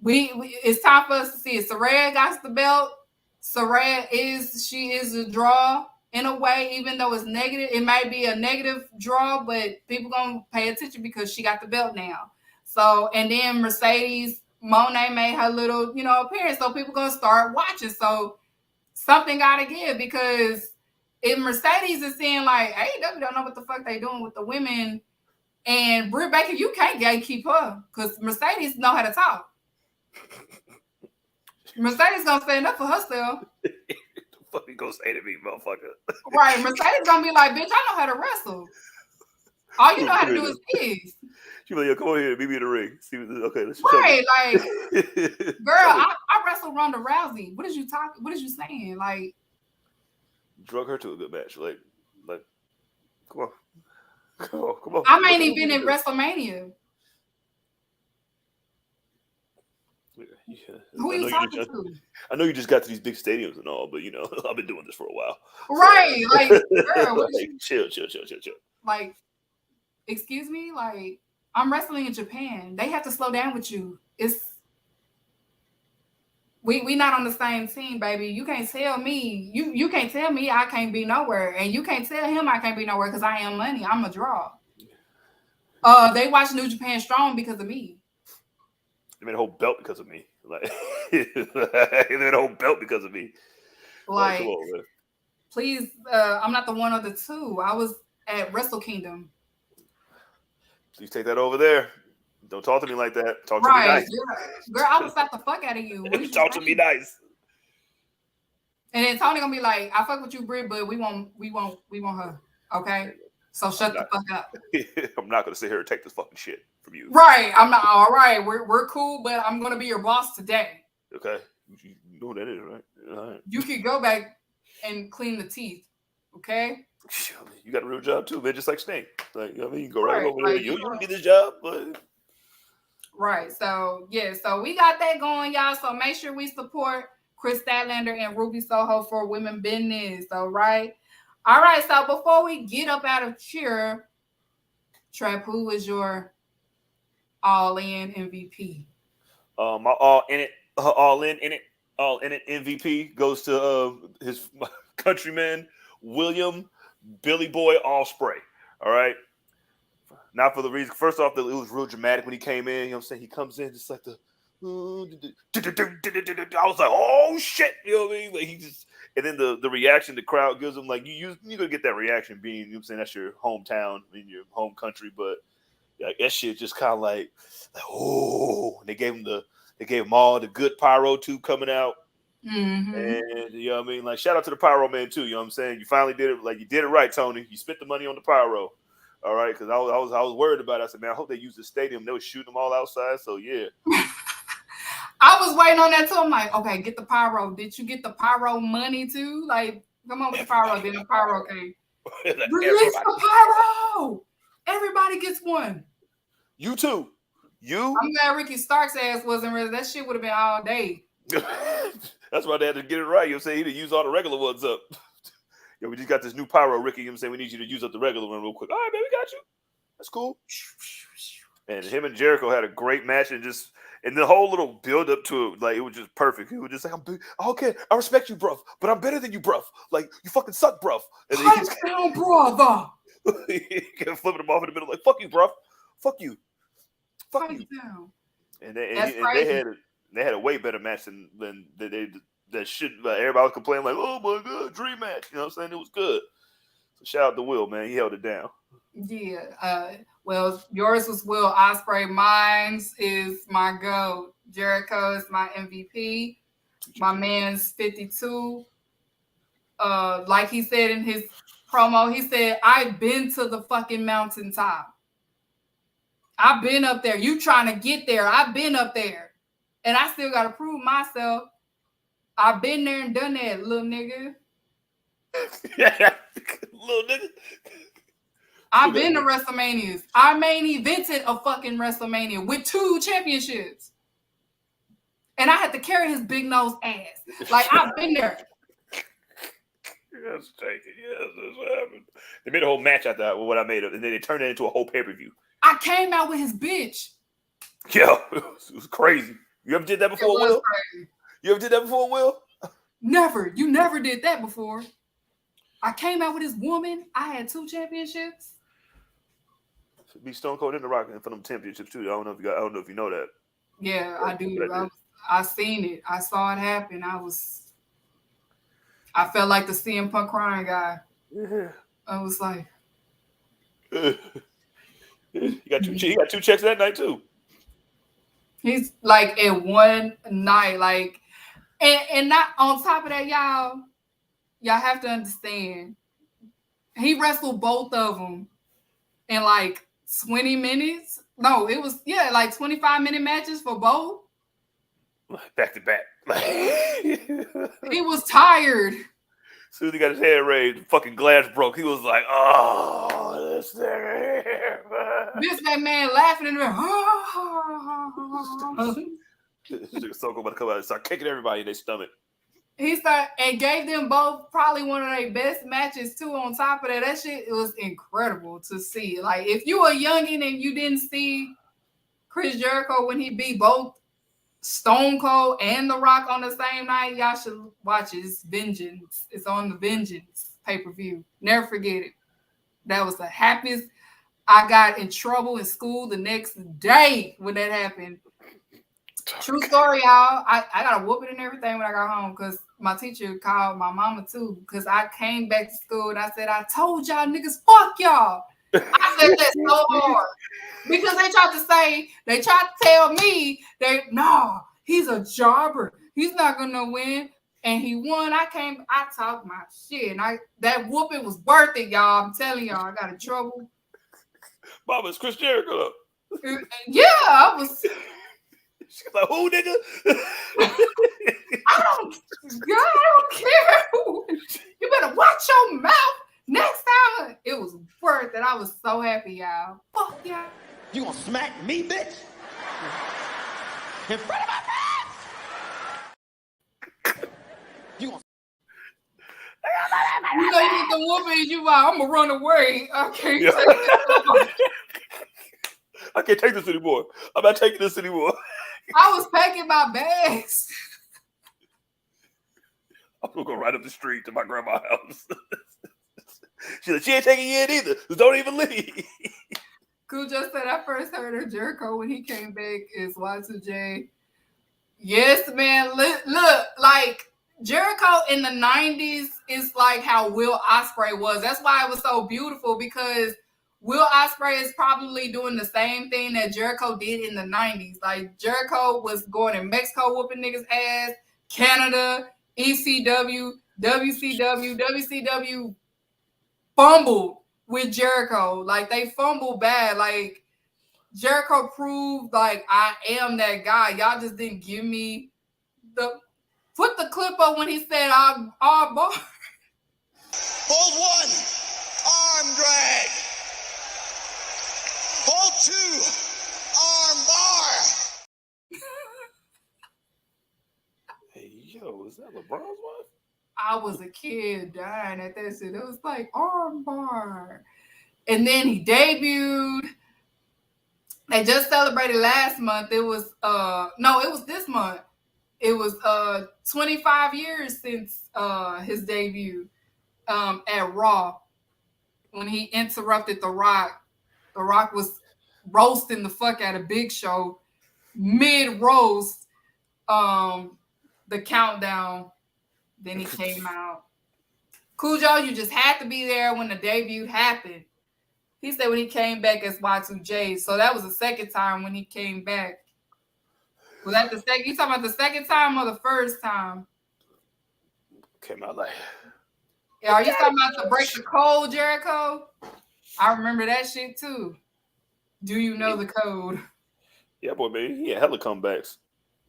it's time for us to see it. Saraya got the belt. Saraya is a draw. In a way, even though it's negative, it might be a negative draw, but people gonna pay attention because she got the belt now. So, and then Mercedes Monet made her little, appearance, so people gonna start watching. So something gotta give, because if Mercedes is saying like, AEW don't know what the fuck they doing with the women, and Britt Baker, you can't gatekeep her because Mercedes know how to talk. Mercedes gonna stand up for herself. What you gonna say to me, motherfucker? Right, Mercedes gonna be like, bitch, I know how to wrestle. All you know how to do is kiss. She be like, yo, come on here, meet me in the ring. See, okay, let's right, like, girl, I wrestled Ronda Rousey. What is you talking? What is you saying? Like, drug her to a good match. Like, come on. I ain't even been in WrestleMania. Yeah. Who are you talking to? I know you just got to these big stadiums and all, but I've been doing this for a while. Right, like, girl, like, chill. Like, excuse me, like, I'm wrestling in Japan. They have to slow down with you. We not on the same team, baby. You can't tell me you can't tell me I can't be nowhere, and you can't tell him I can't be nowhere because I am money. I'm a draw. They watch New Japan Strong because of me. They made a whole belt because of me. Like, they made a whole belt because of me. Like, come on, man. Please, I'm not the one of the two. I was at Wrestle Kingdom. Please take that over there. Don't talk to me like that. Talk to me nice. Girl, I would slap the fuck out of you. Talk to me nice. And then Tony gonna be like, I fuck with you, Britt, but we want her. Okay? So shut the fuck up. I'm not gonna sit here and take this fucking shit from you. Right. I'm not all right. We're cool, but I'm gonna be your boss today. Okay. You know what that is, right? All right. You could go back and clean the teeth. Okay? You got a real job too, man, just like Sting. Like, you can go right over there. Like, you don't get this job, but right. So so we got that going, y'all. So make sure we support Chris Statlander and Ruby Soho for women business. All right. All right, so before we get up out of here, Trap, who is your all-in MVP? My all in it MVP goes to his countryman William Billy Boy Ospreay. All right, not for the reason. First off, it was real dramatic when he came in. You know what I'm saying? He comes in just like the. I was like, oh shit, you know what I mean? Like, he just. And then the reaction the crowd gives him, like, you're gonna get that reaction being, you know what I'm saying, that's your hometown in your home country, but like, that shit just kind of like, oh, and they gave him all the good pyro too coming out. Mm-hmm. And you know what I mean? Like, shout out to the pyro man too, you know what I'm saying? You finally did it, like, you did it right, Tony. You spent the money on the pyro. All right, because I was worried about it. I said, man, I hope they use the stadium. They were shooting them all outside, so yeah. I was waiting on that too. I'm like, okay, get the pyro. Did you get the pyro money too? Like, come on with the pyro. Then the pyro came. Release the pyro. Everybody gets one. You too. You. I'm glad Ricky Stark's ass wasn't ready. That shit would have been all day. That's why they had to get it right. You know what I'm saying? He didn't use all the regular ones up. Yo, we just got this new pyro, Ricky. You know what I'm saying? We need you to use up the regular one real quick. All right, man, we got you. That's cool. And him and Jericho had a great match, and the whole little build up to it, like, it was just perfect. He was just like, okay, I respect you, bruv, but I'm better than you, bruv. Like, you fucking suck, bruv. And then he's down, brother. He kept flipping him off in the middle, like, fuck you, bruv. Fuck you. Fuck you. Down. And they had a way better match than that shit. Everybody was complaining like, "Oh my god, dream match." You know what I'm saying? It was good. So shout out to Will, man. He held it down. Yeah. Well, yours was Will Ospreay. Mine's is my GOAT. Jericho is my MVP. My man's 52. Like he said in his promo, he said, "I've been to the fucking mountaintop. I've been up there. You trying to get there. I've been up there. And I still got to prove myself. I've been there and done that, little nigga." Little nigga. I've been to WrestleManias. I main evented a fucking WrestleMania with 2 championships. And I had to carry his big nose ass. Like, I've been there. Yes, take it. Yes, that's what happened. They made a whole match out of what I made it, and then they turned it into a whole pay-per-view. I came out with his bitch. Yo, it was crazy. You ever did that before, Will? Crazy. You ever did that before, Will? Never. You never did that before. I came out with his woman. I had 2 championships. Be Stone Cold and The Rock for them championships too. I don't know if you know that. Yeah, I do. I seen it. I saw it happen. I felt like the CM Punk crying guy. Yeah. I was like, He got 2 checks that night too. He's like in one night, like, and not on top of that, y'all have to understand. He wrestled both of them in like 20 minutes. No, it was like 25-minute matches for both. Back to back. He was tired. As soon as he got his head raised, the fucking glass broke. He was like, "Oh, this thing here." That man laughing in there. So about to come out and start kicking everybody in their stomach. He started and gave them both probably one of their best matches too. On top of that shit, it was incredible to see. Like, if you a youngin' and you didn't see Chris Jericho when he beat both Stone Cold and The Rock on the same night, y'all should watch it. It's Vengeance. It's on the Vengeance pay-per-view. Never forget it. That was the happiest. I got in trouble in school the next day when that happened. True story, y'all. I got a whooping and everything when I got home because my teacher called my mama too because I came back to school and I said, "I told y'all niggas, fuck y'all." I said that so hard because they tried to tell me he's a jobber. He's not gonna win. And he won. I talked my shit. And that whooping was worth it, y'all. I'm telling y'all, I got in trouble. Mama, it's Chris Jericho. Yeah, I was. She's like, "Who, nigga?" I don't care. You better watch your mouth next time. It was worth it. I was so happy, y'all. Fuck y'all. You gonna smack me, bitch? In front of my friends? You gonna... You know, you get the whooping, you like, I'm gonna run away. I can't take this. I can't take this anymore. I'm not taking this anymore. I was packing my bags. I'm gonna go right up the street to my grandma's house. She ain't taking you in either. So don't even leave. Cool just said I first heard of Jericho when he came back is Y2J. Yes, man. Look, like Jericho in the 90s is like how Will Ospreay was. That's why it was so beautiful because Will Ospreay is probably doing the same thing that Jericho did in the 90s. Like, Jericho was going to Mexico whooping niggas' ass, Canada, ECW, WCW fumbled with Jericho. Like, they fumbled bad. Like, Jericho proved, like, I am that guy. Y'all just didn't give me the... Put the clip up when he said, all bar. Hold 1, arm drag. Hold 2, arm bar. Hey, yo, is that LeBron's wife? I was a kid dying at that shit. It was like arm bar. And then he debuted. They just celebrated last month. It was it was this month. It was 25 years since his debut at Raw when he interrupted The Rock. The Rock was roasting the fuck out of Big Show mid-roast the countdown. Then he came out. Cujo, you just had to be there when the debut happened. He said when he came back as Y2J. So that was the second time when he came back. Was that the second? You talking about the second time or the first time? Came out like. Yeah, are you talking about the break the code, Jericho? I remember that shit too. Do you know the code? Yeah, boy, baby. He had hella comebacks.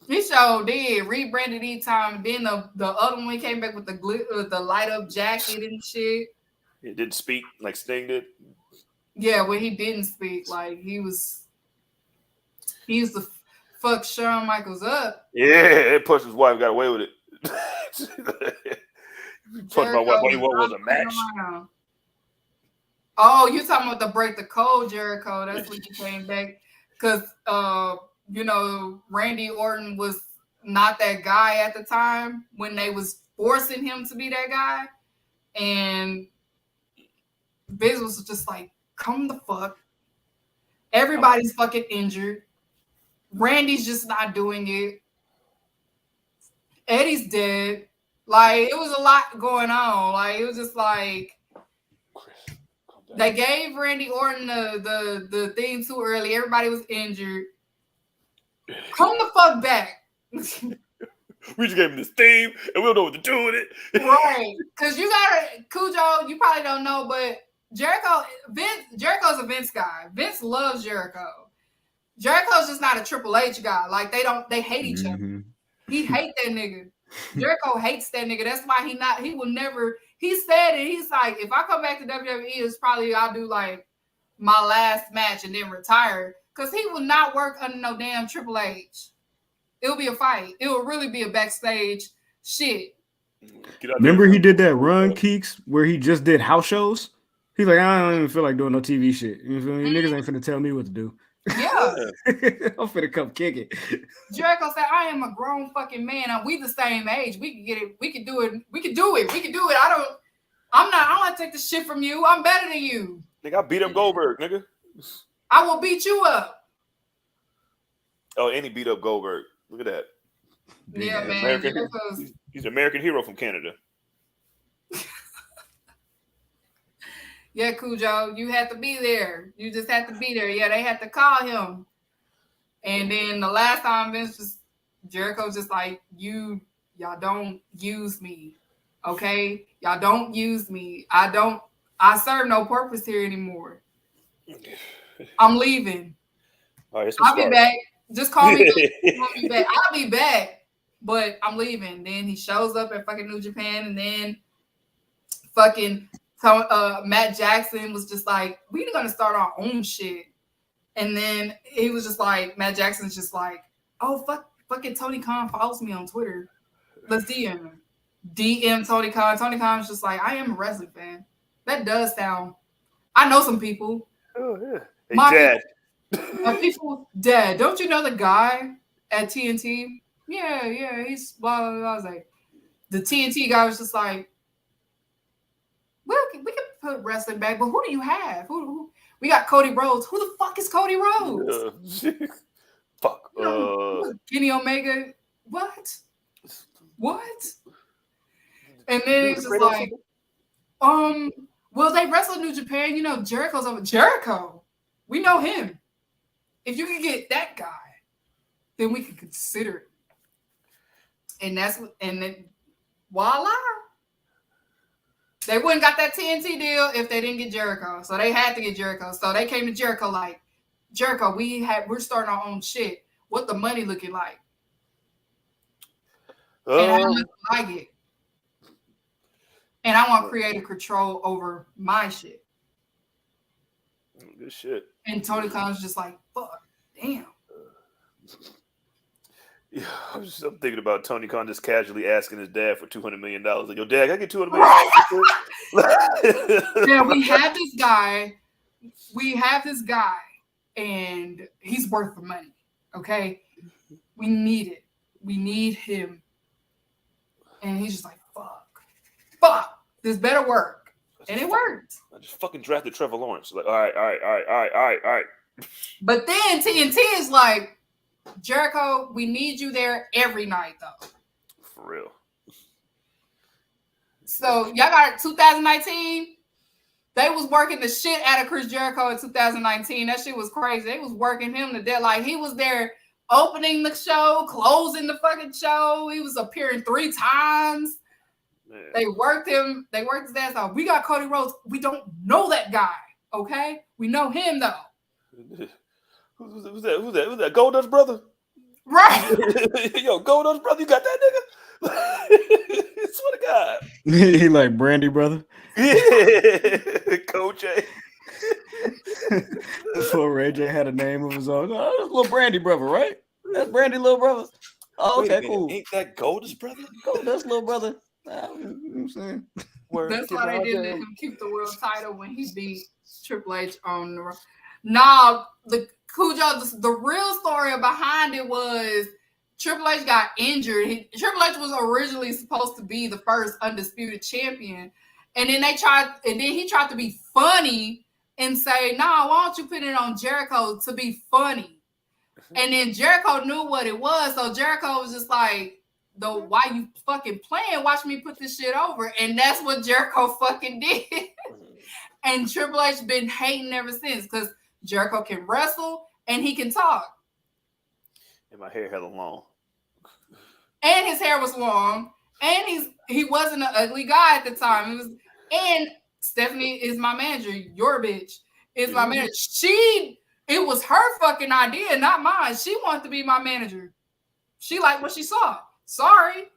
He sure did. Rebranded each time. Then the other one came back with the light up jacket and shit. He didn't speak like Sting did. Yeah, when he didn't speak, like he used to fuck Shawn Michaels up. Yeah, it pushed his wife, got away with it. Punched my wife while he was a match. Oh, you talking about the break the code, Jericho? That's when he came back because Randy Orton was not that guy at the time when they was forcing him to be that guy, and Biz was just like, "Come the fuck! Everybody's fucking injured. Randy's just not doing it. Eddie's dead. Like it was a lot going on. Like it was just like." They gave Randy Orton the thing too early. Everybody was injured. Come the fuck back. We just gave him this theme, and we don't know what to do with it. Right. Because you got Cujo, you probably don't know, but Jericho's a Vince guy. Vince loves Jericho. Jericho's just not a Triple H guy. Like they hate each other. He hates that nigga. Jericho hates that nigga. That's why he will never. He said it. He's like, if I come back to WWE, it's probably I'll do like my last match and then retire. Because he will not work under no damn Triple H. It'll be a fight. It will really be a backstage shit. Remember he did that run, Keeks, where he just did house shows? He's like, I don't even feel like doing no TV shit. You feel me? Niggas ain't finna tell me what to do. Yeah. I'm finna come kick it. Jericho said, I am a grown fucking man and we the same age. We can get it. We can do it. We can do it. We can do it. I don't want to take the shit from you. I'm better than you. Nigga, I beat up Goldberg, nigga. I will beat you up. Oh, and he beat up Goldberg. Look at that. Yeah, man. He's an American hero from Canada. Yeah, Cujo, you had to be there. You just had to be there. Yeah, they had to call him. And then the last time Jericho's just like, y'all don't use me. Okay? Y'all don't use me. I serve no purpose here anymore. I'm leaving. All right, I'll be back. Just call me back. I'll be back. But I'm leaving. Then he shows up at fucking New Japan and then fucking Matt Jackson was just like, we're gonna start our own shit. And then he was just like, Matt Jackson's just like, oh fucking Tony Khan follows me on Twitter. Let's DM him. DM Tony Khan. Tony Khan's just like, I am a wrestling fan. That does sound. I know some people. Oh yeah. Hey, my Dad. People, Dad. Don't you know the guy at TNT? Yeah. He's blah blah blah. I was like, the TNT guy was just like, we can put wrestling back, but who do you have? Who? We got Cody Rhodes. Who the fuck is Cody Rhodes? Fuck. Kenny Omega. What? And then he's just like, well, they wrestle New Japan. You know, Jericho's over. Jericho. We know him. If you can get that guy, then we can consider it. And then voila. They wouldn't got that TNT deal if they didn't get Jericho. So they had to get Jericho. So they came to Jericho like, Jericho, we're starting our own shit. What the money looking like? And how much will I get? And I want creative control over my shit. Good shit. And Tony Khan's just like, fuck, damn. Yeah, I'm thinking about Tony Khan just casually asking his dad for $200 million. Like, yo, Dad, can I get $200 million? Yeah, we have this guy, and he's worth the money. Okay, we need it. We need him. And he's just like, fuck, this better work, and it worked. I just fucking drafted Trevor Lawrence. Like, all right. But then TNT is like, Jericho, we need you there every night, though. For real. So y'all got 2019. They was working the shit out of Chris Jericho in 2019. That shit was crazy. They was working him to death. Like he was there opening the show, closing the fucking show. He was appearing 3 times. Man. They worked him. They worked his ass off. We got Cody Rhodes. We don't know that guy. Okay, we know him though. Who's that? Who's that? Goldust brother? Right. Yo, Goldust brother, you got that nigga? Swear to God. He like Brandy brother. Yeah, Coach A. Before Ray J had a name of his own. Oh, that's little Brandy brother, right? That's Brandy little brother. Oh, okay, cool. Ain't that Goldust brother? Goldust little brother. You know what I'm saying? That's why they didn't let him keep the world title when he beat Triple H on the. Nah, the Cujo. The real story behind it was Triple H got injured. Triple H was originally supposed to be the first undisputed champion, and then he tried to be funny and say, "Nah, why don't you put it on Jericho to be funny?" And then Jericho knew what it was, so Jericho was just like, why you fucking playing? Watch me put this shit over. And that's what Jericho fucking did. And Triple H been hating ever since because Jericho can wrestle and he can talk. And my hair hella long. And his hair was long. And he wasn't an ugly guy at the time. And Stephanie is my manager. Your bitch is my manager. It was her fucking idea, not mine. She wanted to be my manager. She liked what she saw. Sorry.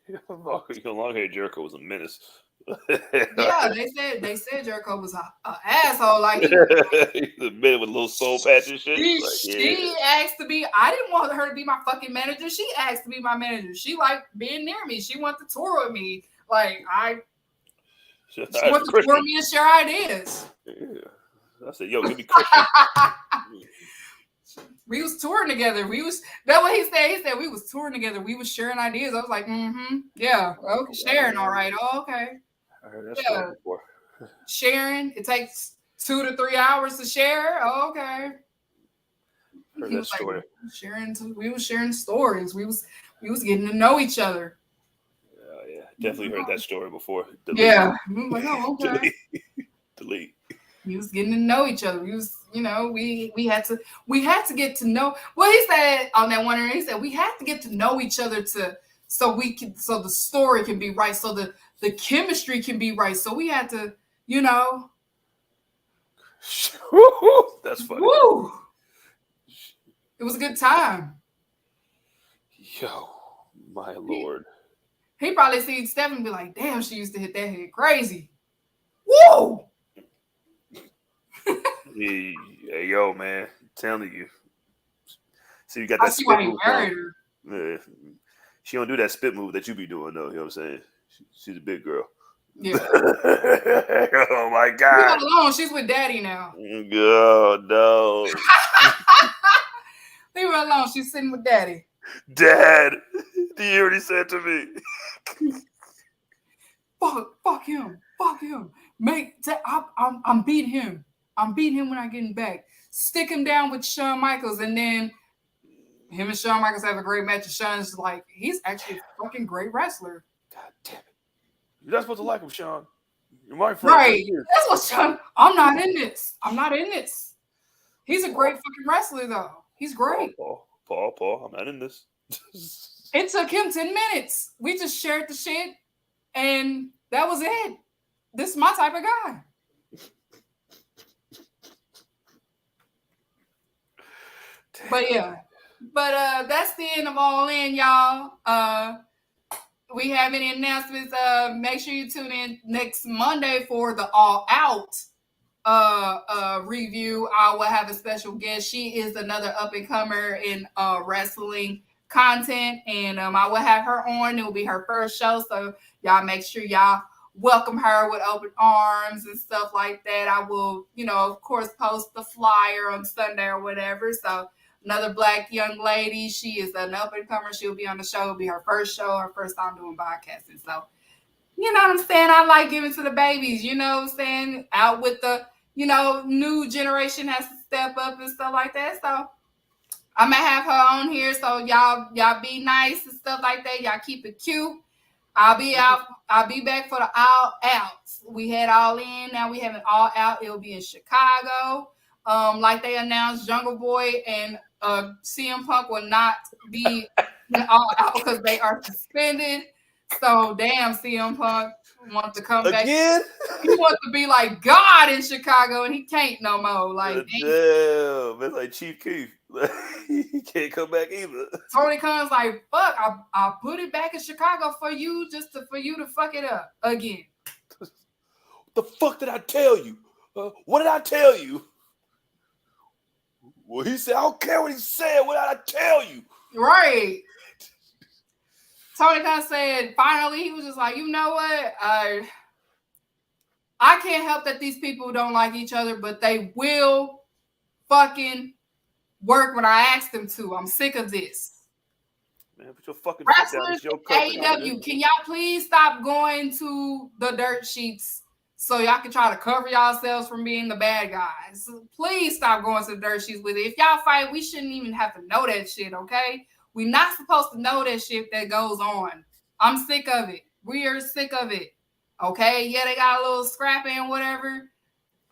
Your long hair Jericho was a menace. Yeah, they said Jericho was an asshole. Like he's a man with a little soul patch and shit. She asked to be. I didn't want her to be my fucking manager. She asked to be my manager. She liked being near me. She wanted to tour with me. Like she wanted to tour with me and share ideas. Yeah. I said, yo, give me Christian. We was touring together. That's what he said. He said we was touring together. We was sharing ideas. I was like, yeah, okay, sharing, all right, okay. I heard that story before. Sharing, it takes 2 to 3 hours to share. Oh, okay. Heard that story. We was sharing stories. We was getting to know each other. Yeah, definitely heard that story before. Delete. Yeah, we were like, oh, okay. Delete. We was getting to know each other. We was, we had to get to know. Well, he said on that one, he said we had to get to know each other so the story can be right, so the chemistry can be right. So we had to, That's funny. Woo! It was a good time. Yo, my lord. He probably seen Steph and be like, damn, she used to hit that head crazy. Woo! Hey, yo, man, I'm telling you. See, you got that spit move. Yeah. She don't do that spit move that you be doing, though. You know what I'm saying? She's a big girl. Yeah. Oh my God. Leave her alone. She's with Daddy now. Oh no. Leave her alone. She's sitting with Daddy. Dad, you hear what he said to me? Fuck him. Fuck him. I'm beating him. I'm beating him when I get him back. Stick him down with Shawn Michaels, and then him and Shawn Michaels have a great match. And Shawn's like, he's actually a fucking great wrestler. God damn it. You're not supposed to like him, Shawn. You're my friend. Right. That's what Shawn. I'm not in this. He's a great fucking wrestler, though. He's great. Paul, I'm not in this. It took him 10 minutes. We just shared the shit, and that was it. This is my type of guy. But that's the end of All In, y'all. We have any announcements. Make sure you tune in next Monday for the All Out review. I will have a special guest. She is another up and comer in wrestling content, and I will have her on. It will be her first show, so y'all make sure y'all welcome her with open arms and stuff like that. I will, of course, post the flyer on Sunday or whatever. So another Black young lady. She is an up and comer. She'll be on the show. It'll be her first show, her first time doing podcasting. So, you know what I'm saying? I like giving to the babies, you know what I'm saying? Out with the, new generation has to step up and stuff like that. So I'm going to have her on here. So y'all be nice and stuff like that. Y'all keep it cute. I'll be out. I'll be back for the all outs. We had all in. Now we have an all out. It'll be in Chicago. Like they announced, Jungle Boy and CM Punk will not be all out because they are suspended. So damn, CM Punk wants to come back again. He wants to be like God in Chicago, and he can't no more. Like damn, it's like Chief Keef. He can't come back either. Tony Khan's like, fuck, I'll put it back in Chicago for you, for you to fuck it up again. What the fuck did I tell you? What did I tell you? Well, he said, I don't care what he said. What did I tell you? Right. Tony Khan said, finally, he was just like, you know what? I can't help that these people don't like each other, but they will fucking work when I ask them to. I'm sick of this. Man, put your fucking wrestlers in AEW, can y'all please stop going to the dirt sheets so y'all can try to cover yourselves from being the bad guys? Please stop going to the dirt sheets with it. If y'all fight, we shouldn't even have to know that shit, okay? We're not supposed to know that shit that goes on. I'm sick of it. We are sick of it. Okay? Yeah, they got a little scrappy and whatever.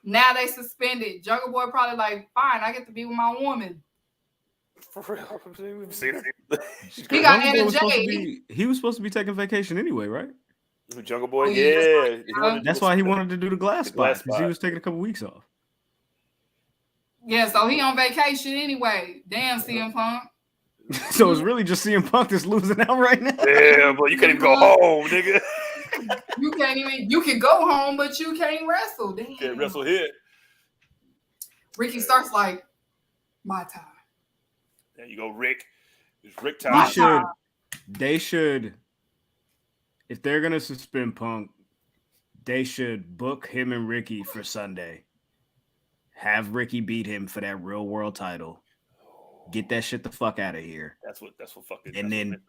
Now they suspended. Jungle Boy probably like, fine, I get to be with my woman. For real. We've seen her. He got NJ. He was supposed to be taking vacation anyway, right? Jungle Boy, yeah. That's why he wanted to do the glass spot, because he was taking a couple weeks off. Yeah, so he on vacation anyway. Damn, CM Punk. So it's really just CM Punk that's losing out right now. Yeah, but you can't even go home, nigga. You can't even. You can go home, but you can't wrestle. Damn. You can't wrestle here. Ricky starts like, my time. There you go, Rick. It's Rick time. They should. If they're gonna suspend Punk, they should book him and Ricky for Sunday. Have Ricky beat him for that real world title. Get that shit the fuck out of here. That's what fucking. And then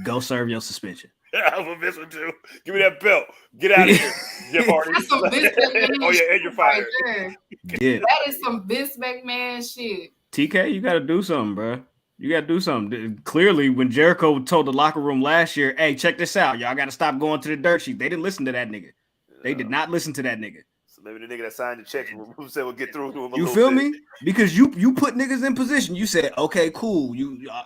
go serve your suspension. That's what Vince would do. Give me that belt. Get out of here, Jeff Hardy. That's some Vince McMahon oh yeah, and you're fired. Right yeah, that is some Vince McMahon shit. TK, you got to do something, bro. You got to do something. Clearly, when Jericho told the locker room last year, "Hey, check this out. Y'all got to stop going to the dirt sheet." They didn't listen to that nigga. They did not listen to that nigga. So maybe the nigga that signed the check who said we'll get through to him. You feel me? Because you put niggas in position. You said, okay, cool.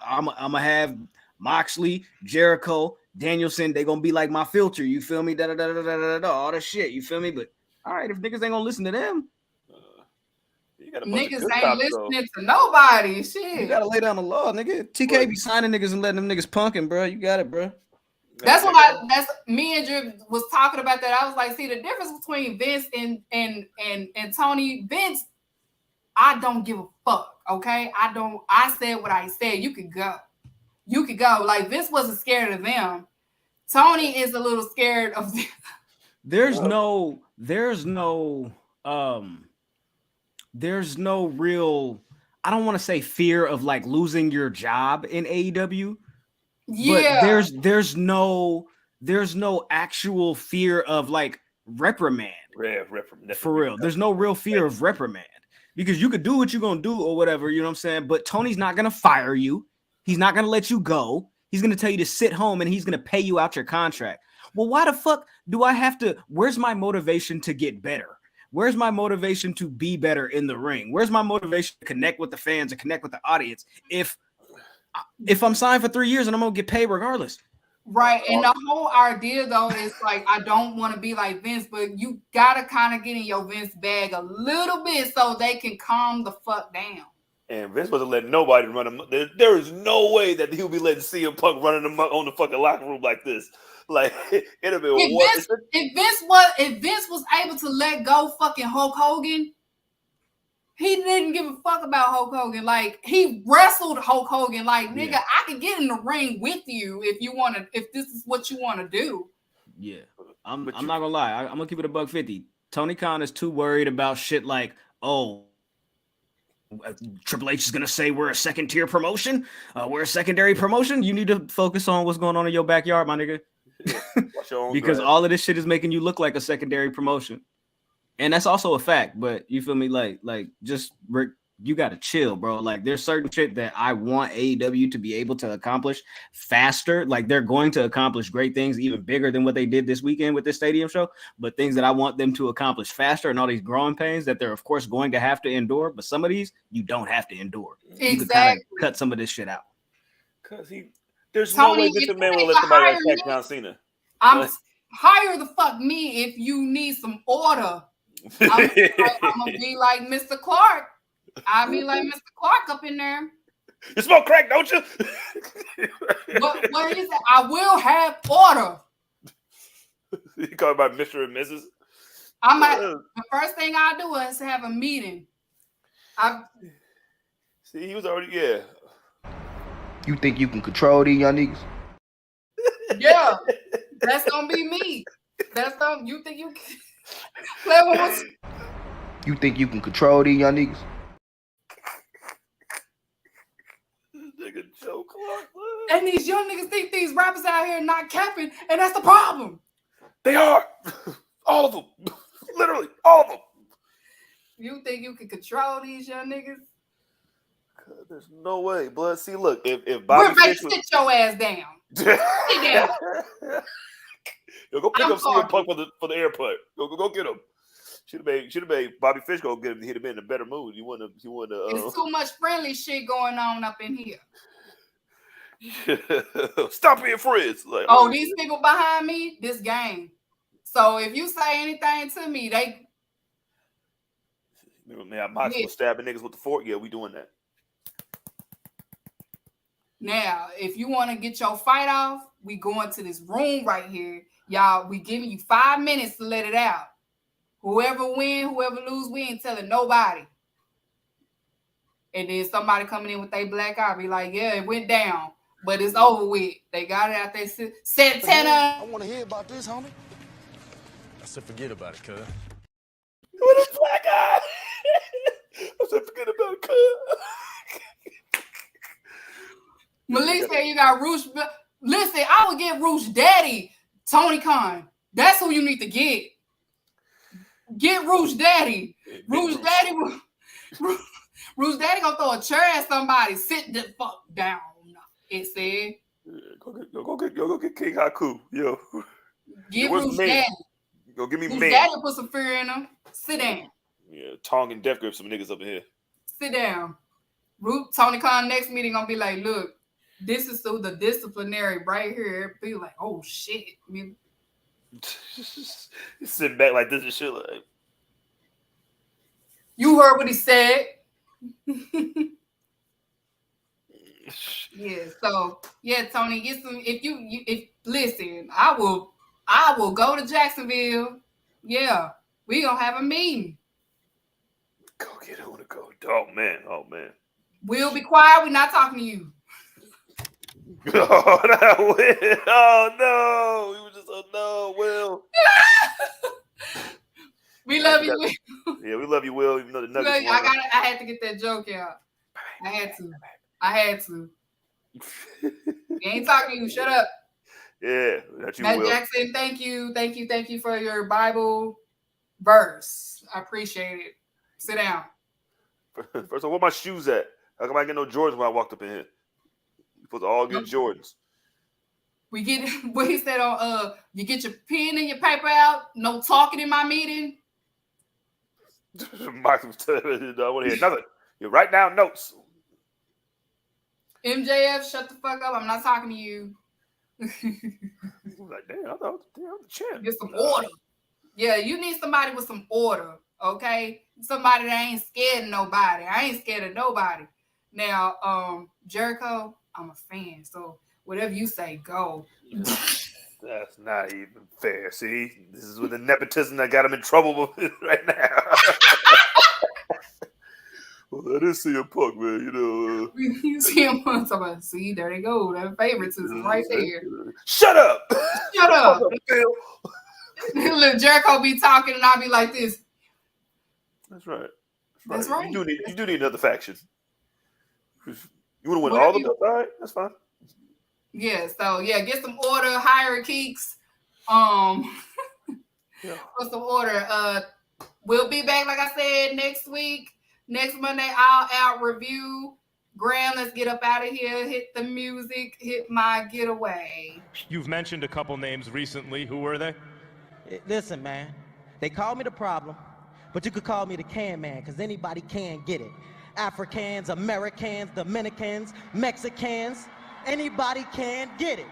I'm gonna have Moxley, Jericho, Danielson. They gonna be like my filter. You feel me? All that shit. You feel me? But all right, if niggas ain't gonna listen to them, niggas ain't listening to nobody. Shit. You gotta lay down the law, nigga. TK be signing niggas and letting them niggas punking, bro. You got it, bro. That's me and Drew was talking about that. I was like, see, the difference between Vince and Tony. Vince, I don't give a fuck. Okay, I said what I said. You could go. Like Vince wasn't scared of them. Tony is a little scared of them. There's no real. I don't want to say fear of like losing your job in AEW. Yeah, but there's no actual fear of like reprimand. Reprimand. For real. There's no real fear of reprimand because you could do what you're gonna do or whatever, you know what I'm saying? But Tony's not gonna fire you, he's not gonna let you go, he's gonna tell you to sit home and he's gonna pay you out your contract. Well, why the fuck do I have to? Where's my motivation to get better? Where's my motivation to be better in the ring? Where's my motivation to connect with the fans and connect with the audience if I'm signed for 3 years and I'm gonna get paid regardless? Right. And the whole idea though is like, I don't want to be like Vince, but you gotta kind of get in your Vince bag a little bit so they can calm the fuck down. And Vince wasn't letting nobody run him. There is no way that he'll be letting CM Punk running him on the fucking locker room like this. Like it'd have been if Vince was able to let go fucking Hulk Hogan, he didn't give a fuck about Hulk Hogan. Like he wrestled Hulk Hogan. Like nigga, I could get in the ring with you if you want to. If this is what you want to do. Yeah, I'm not gonna lie. I'm gonna keep it $150. Tony Khan is too worried about shit like, oh, Triple H is gonna say we're a second tier promotion. We're a secondary promotion. You need to focus on what's going on in your backyard, my nigga. Because all of this shit is making you look like a secondary promotion. And that's also a fact, but you feel me? Like just you got to chill, bro. Like, there's certain shit that I want AEW to be able to accomplish faster. Like, they're going to accomplish great things, even bigger than what they did this weekend with this stadium show. But things that I want them to accomplish faster, and all these growing pains that they're, of course, going to have to endure. But some of these, you don't have to endure. Exactly. You can kind of cut some of this shit out. Because there's Tony, no way Mr. Man will let somebody attack John Cena. I'm hire the fuck me if you need some order. I'm gonna be like Mr. Clark. I'll be like Mr. Clark up in there. You smoke crack, don't you? What he said, I will have order. You call about Mr. and Mrs. The first thing I do is have a meeting. See, he was already, yeah. You think you can control these young niggas? Yeah, that's gonna be me. You think you can? You think you can control these young niggas? Nigga Joe Clark. And these young niggas think these rappers out here not capping, and that's the problem. They are. All of them. Literally, all of them. You think you can control these young niggas? There's no way, blood. See, look, if Bobby Fish sit your ass down. Sit down. Yo, go pick up CM Punk for the airport. Go get him. Should have made Bobby Fish go get him to hit him in a better mood. You want to. It's too much friendly shit going on up in here. Stop being friends. Like, these people behind me, this game. So if you say anything to me, they. Man, I might as well stabbing niggas with the fork. Yeah, we doing that. Now, if you want to get your fight off, we going to this room right here. Y'all, we giving you 5 minutes to let it out. Whoever win, whoever lose, we ain't telling nobody. And then somebody coming in with their black eye be like, yeah, it went down, but it's over with. They got it out there. Santana. I want to hear about this, homie. I said forget about it, cuz. What a black eye. I said forget about it, cuz. Malik said you got Roosh. Listen, I would get Roosh Daddy, Tony Khan. That's who you need to get. Get Roosh Daddy. Roosh Daddy gonna throw a chair at somebody. Sit the fuck down. It said. Go get King Haku. Yo. Get Roosh Daddy. Go give me Roosh man. Daddy put some fear in him. Sit down. Yeah, Tong and Death grip some niggas up in here. Sit down. Tony Khan next meeting gonna be like, look, this is so the disciplinary right here. Be like, oh shit. I mean, sitting back like this and shit. Like, you heard what he said. Yeah. So yeah, Tony, get some. If listen, I will go to Jacksonville. Yeah, we gonna have a meeting. Go get who to go. Oh man. We'll be quiet. We're not talking to you. Oh, that Will. Oh no. We were just Will. We love you, Will. Yeah, we love you, Will. Even though the Nuggets I had to get that joke out. I had to. We ain't talking to you. Shut up. Yeah, that's you, Matt Will. Jackson, thank you for your Bible verse. I appreciate it. Sit down. First of all, where my shoes at? How come I get no Jordans when I walked up in here? You're supposed to all get Jordans. We get what he said on you get your pen and your paper out. No talking in my meeting. Mike was telling me, I want to hear nothing. You write down notes. MJF, shut the fuck up. I'm not talking to you. Like, damn, I thought, damn, the champ. Get some order. Yeah, you need somebody with some order, okay? Somebody that ain't scared of nobody. I ain't scared of nobody. Now, Jericho, I'm a fan, so whatever you say, go. That's not even fair. See, this is with the nepotism that got him in trouble right now. Well, I didn't see a Punk, man. You know, you see him on somebody. See, there they go. That favoritism right there. Shut up. Shut up. Look, Jericho be talking, and I'll be like this. That's right. That's right. You do need another faction. You want to win all of them? All right, that's fine. Yeah. So yeah, get some order. Hire Keeks. Put some order. We'll be back, like I said, next week. Next Monday, All Out review. Graham, let's get up out of here. Hit the music. Hit my getaway. You've mentioned a couple names recently. Who were they? Listen, man. They call me the problem, but you could call me the can man, because anybody can get it. Africans, Americans, Dominicans, Mexicans, anybody can get it.